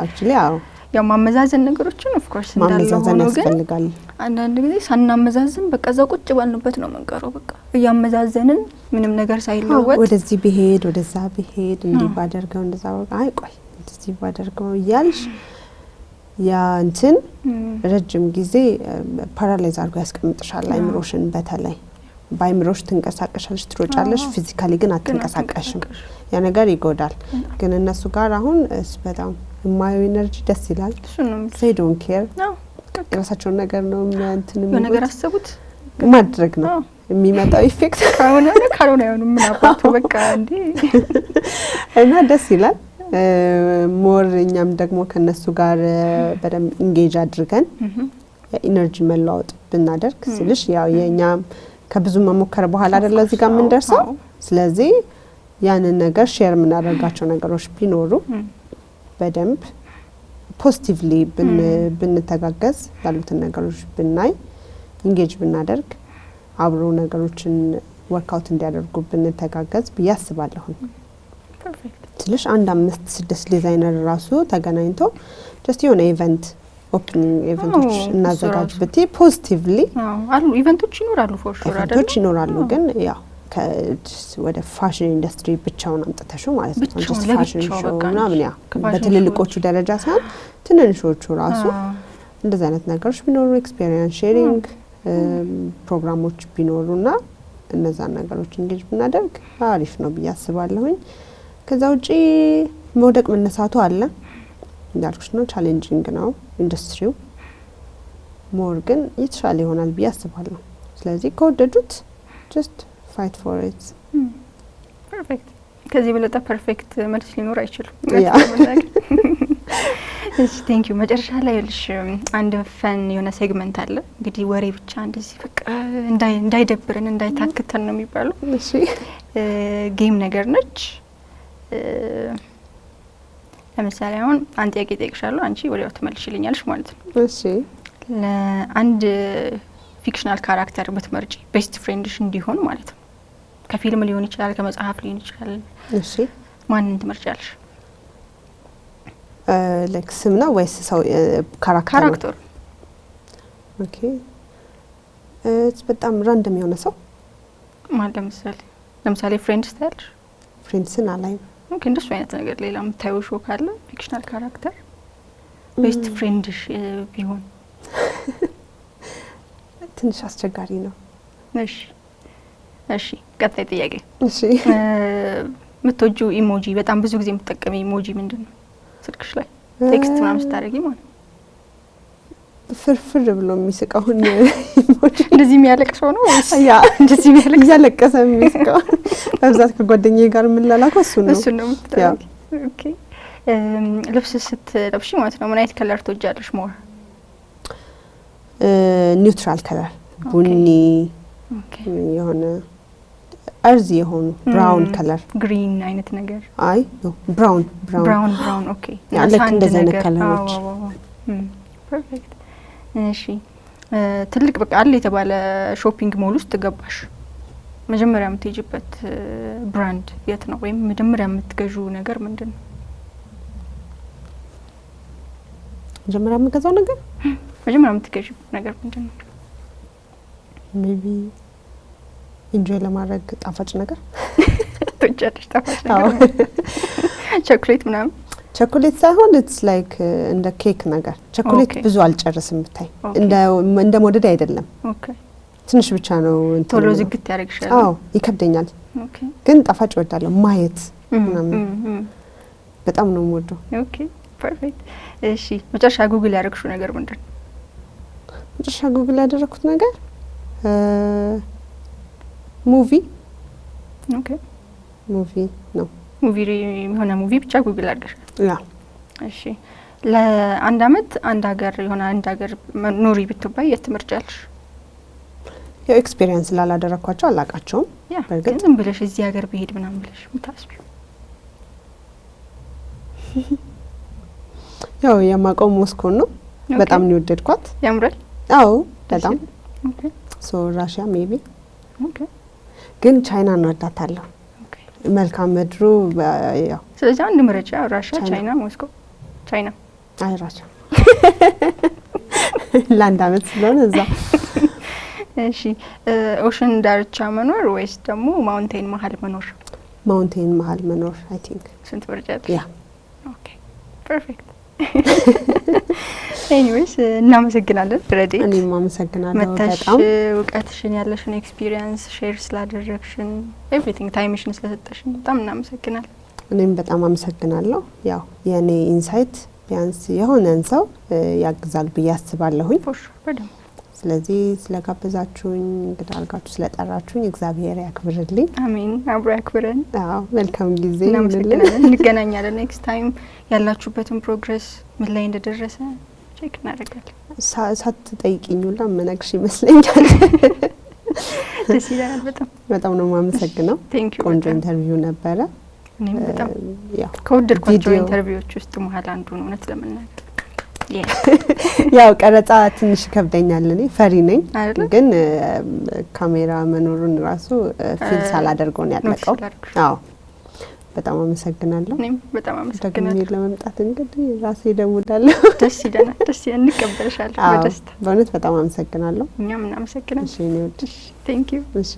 አክቹሊ አዎ ያው ማመዛዘን ነገሮችን ኦፍ ኮርስ እንዳለው ሆኖ ግን አንዳንድ ጊዜ ሳናመዛዘን በቃ እዛው ቁጭ ባልንበት ነው መንቀረው በቃ እያመዛዘንን ምንም ነገር ሳይለወጥ ወደዚህ ቢሄድ ወደዛ ቢሄድ እንዲ ባደርገው እንደዛ አይ ቆይ እንደዚህ ባደርገው ያልሽ ያ እንትን ረጅም ጊዜ ፓራላይዝ አድርጎ ያስቀምጥሻል አይምሮሽን በተለይ ባይምሮሽ ትንቀሳቀሻለሽ ትሮጫለሽ ፊዚካሊ ግን አትንቀሳቀሽም ያ ነገር ይጎዳል ግን እነሱ ጋር አሁን በጣም ማይ ኢነርጂ ደስ ይላል they don't care የራሳቸው ነገር ነው እንትን ነገር አሰቡት ማድረግ ነው የሚመጣው ኢፌክት ካሮና ያው ምን አባቱ በቃ እንዴ እና ደስ ይላል ሞር እኛም ደግሞ ከነሱ ጋር በደም ኢንጌጅ አድርገን ኢነርጂ መለዋወጥ ብናደርግ ስለሽ ያው የኛም ከብዙ መሞከር በኋላ አይደለ እዚህ ጋር ምን ደርሰው ስለዚህ ያንን ነገር ሼር ምናደርጋቸው ነገሮች ቢኖሩ በደንብ ፖዚቲቭሊ ብንተጋገዝ ያሉትን ነገሮች ብናይ ኢንጌጅ ብናደርግ አብሮ ነገሮችን ወርክአውት እንዲያደርጉ ብንተጋገዝ ብያስባለሁ ፐርፌክት ስለሽ 5-6 ዲዛይነር ራሱ ተገናኝቶ ጀስት የሆነ ኢቨንት ኦፕኒንግ ኢቨንቶች እናዘጋጅ በቲ ፖዚቲቭሊ አሉ ኢቨንቶች ይኖራሉ ፎር ሹር አይደል ኢቨንቶች ይኖራሉ ግን ያው ወደ ፋሽን ኢንደስትሪ ብቻውን አምጥተሹ ማለት ነው ጀስት ፋሽን ሾው ምናምን ያ በትልልቆቹ ደረጃ ሳይሆን ትንንሾቹ ራሱ እንደዛ አይነት ነገሮች ቢኖሩ ኤክስፒሪየንስ ሼሪንግ ፕሮግራሞች ቢኖሩና እነዛ ነገሮች እንግዲህ ብናደርግ አሪፍ ነው ብያስባለሁኝ ከዛ ውጪ መውደቅ መነሳቱ አለ እንዳልኩሽ ነው ቻሌንጂንግ ነው ኢንደስትሪው ሞር ግን የተሻለ ይሆናል ብያስባለሁ ስለዚህ ከወደዱት ጀስት fight for it perfect ከዚህ በለጠ ፐርፌክት መልስ ሊኖር አይችልም እሺ ቴንክ ዩ መጨረሻ ላይ ልሽ አንድ ፈን የሆነ ሴግመንት አለ እንግዲህ ወሬ ብቻ እንደዚህ በቃ እንዳይደብረን እንዳይታክተን ነው የሚባለው እሺ ጌም ነገር ነች ለምሳሌ አሁን አንተ ጥያቄ ጠይቅሻለሁ አንቺ ወዲያው ትመልሽልኛለሽ ማለት ነው እሺ ለአንድ ፊክሽናል ካራክተር ብትመርጪ ቤስት ፍሬንድሽ እንዲሆን ማለት ነው ከፊልም ሊሆን ይችላል ከመጽሐፍ ሊሆን ይችላል እሺ ማንን ትመርጫለሽ ላይክ ስም ነው ወይስ ሰው ካራክተር ኦኬ በጣም ራንደም የሆነ ሰው ማለት ለምሳሌ ፍሬንድስ ታያለሽ ፍሬንድስን አላይ ኦኬ እንደሱ አይነት ነገር ሌላ የምታዩ ሾው ካለ ፊክሽናል ካራክተር ቤስት ፍሬንድሽ ቢሆን ትንሽ አስቸጋሪ ነው እሺ ቀጣይ ጥያቄ እሺ ምትወጁ ኢሞጂ በጣም ብዙ ጊዜ የምትጠቀሚ ኢሞጂ ምንድነው ስልክሽ ላይ ቴክስት ምናምን ስታደርጊ ማለት ፍርፍር ብሎ የሚስቀው ኢሞጂ እንደዚህ የሚያለቅሰው ነው ወይስ ያ እንደዚህ የሚያለቅሰ የሚስቀው በብዛት ከጓደኛዬ ጋር የምንላላከው እሱ ነው ኦኬ ልብስ ስትለብሺ ማለት ነው ምን አይነት ከለር ትወጃለሽ ሞር ኒውትራል ከለር ቡኒ የሆነ አርዚ የሆኑ ብራውን ከለር ግሪን አይነት ነገር አይ ኖ ብራውን ኦኬ ያለክ እንደዛ አይነት ከለሮች ፐርፌክት እሺ ትልቅ በቃ አለ የተባለ ሾፒንግ ሞል ውስጥ ገባሽ መጀመሪያ የምትሄጂበት ብራንድ የት ነው ወይም መጀመሪያ የምትገዡ ነገር ምንድነው መጀመሪያ የምገዛው ነገር መጀመሪያ የምትገዢ ነገር ምንድነው ሜቢ ኢንጆይ ለማድረግ ጣፋጭ ነገር ትጨርሽ ጣፋጭ ነገር ቾኮሌት ምናምን ቾኮሌት ሳይሆን ኢትስ ላይክ እንደ ኬክ ነገር ቾኮሌት ብዙ አልጨርስም ብታይ እንደ ሞደድ አይደለም ኦኬ ትንሽ ብቻ ነው ቶሎ ዝግት ያደርግሻል አዎ ይከብደኛል ኦኬ ግን ጣፋጭ ወዳለሁ ማየት ምናምን በጣም ነው የምወደው። ኦኬ ፐርፌክት። እሺ መጨረሻ ጉግል ያደረግሽው ነገር ምንድን ነው? መጨረሻ ጉግል ያደረኩት ነገር ሙቪ ኦኬ ሙቪ ነው። ሙቪ የሆነ ሙቪ ብቻ ጉግል አድርገሻል? ያ እሺ ለአንድ አመት አንድ ሀገር ኑሪ ብትባይ የት ትመርጫለሽ? ያው ኤክስፒሪየንስ ስላላደረኳቸው አላቃቸውም። በርግጥ ዝም ብለሽ እዚህ ሀገር ብሄድ ምናምን ብለሽ ምታስቢው? ያው የማውቀው ሞስኮን ነው። በጣም ነው የወደድኳት። ያምራል? አዎ በጣም። ኦኬ ሶ ራሽያ ሜቢ። ኦኬ ግን ቻይና እንወዳታለሁ። ኦኬ መልካም ምድሩ ያው ስለዚህ አንድ ምርጫ ራሽያ፣ ቻይና፣ ሞስኮ። ቻይና? አይ ራሽያ ለአንድ አመት ስለሆነ እዛ። እሺ ኦሽን ዳርቻ መኖር ወይስ ደግሞ ማውንቴን መሀል መኖር? ማውንቴን መሀል መኖር አይ ቲንክ። ስንት ወርጃት? ያ ኦኬ ፐርፌክት። ኤኒዌይስ እናመሰግናለን ረዲ። እኔም አመሰግናለሁ በጣም እውቀትሽን ያለሽን ኤክስፒሪየንስ ሼር ስላደረግሽን ኤቭሪቲንግ ታይምሽን ስለሰጠሽን በጣም እናመሰግናለን። እኔም በጣም አመሰግናለሁ። ያው የኔ ኢንሳይት ቢያንስ የሆነን ሰው ያግዛል ብዬ አስባለሁኝ። በደም ስለዚህ ስለጋበዛችሁኝ እንግዲህ አልጋችሁ ስለጠራችሁኝ እግዚአብሔር ያክብርልኝ። አሜን። አብሮ ያክብረን። አዎ መልካም ጊዜ። እናመሰግናለን። እንገናኛለን ኔክስት ታይም። ያላችሁበትን ፕሮግረስ ምን ላይ እንደደረሰ ቼክ እናደርጋለን። ሳትጠይቂኝ ሁላ መነግርሽ ይመስለኛል። ደስ ይላል። በጣም ነው የማመሰግነው። ቆንጆ ኢንተርቪው ነበረ። እኔም በጣም ከወደድኳቸው ኢንተርቪዎች ውስጥ መሀል አንዱ ነው እውነት ለመናገር። ያው ቀረጻ ትንሽ ከብደኛል። እኔ ፈሪ ነኝ፣ ግን ካሜራ መኖሩን ራሱ ፊል ሳላደርገው ነው ያለቀው። አዎ በጣም አመሰግናለሁ። እኔም በጣም አመሰግናለሁ። ደግሞ ለመምጣት እንግዲህ ራሴ እደውላለሁ። ደስ ይለናል። እንቀበልሻለን በደስታ። በእውነት በጣም አመሰግናለሁ። እኛም እናመሰግናለን። እሺ ኔ ወድሽ። ቴንክ ዩ። እሺ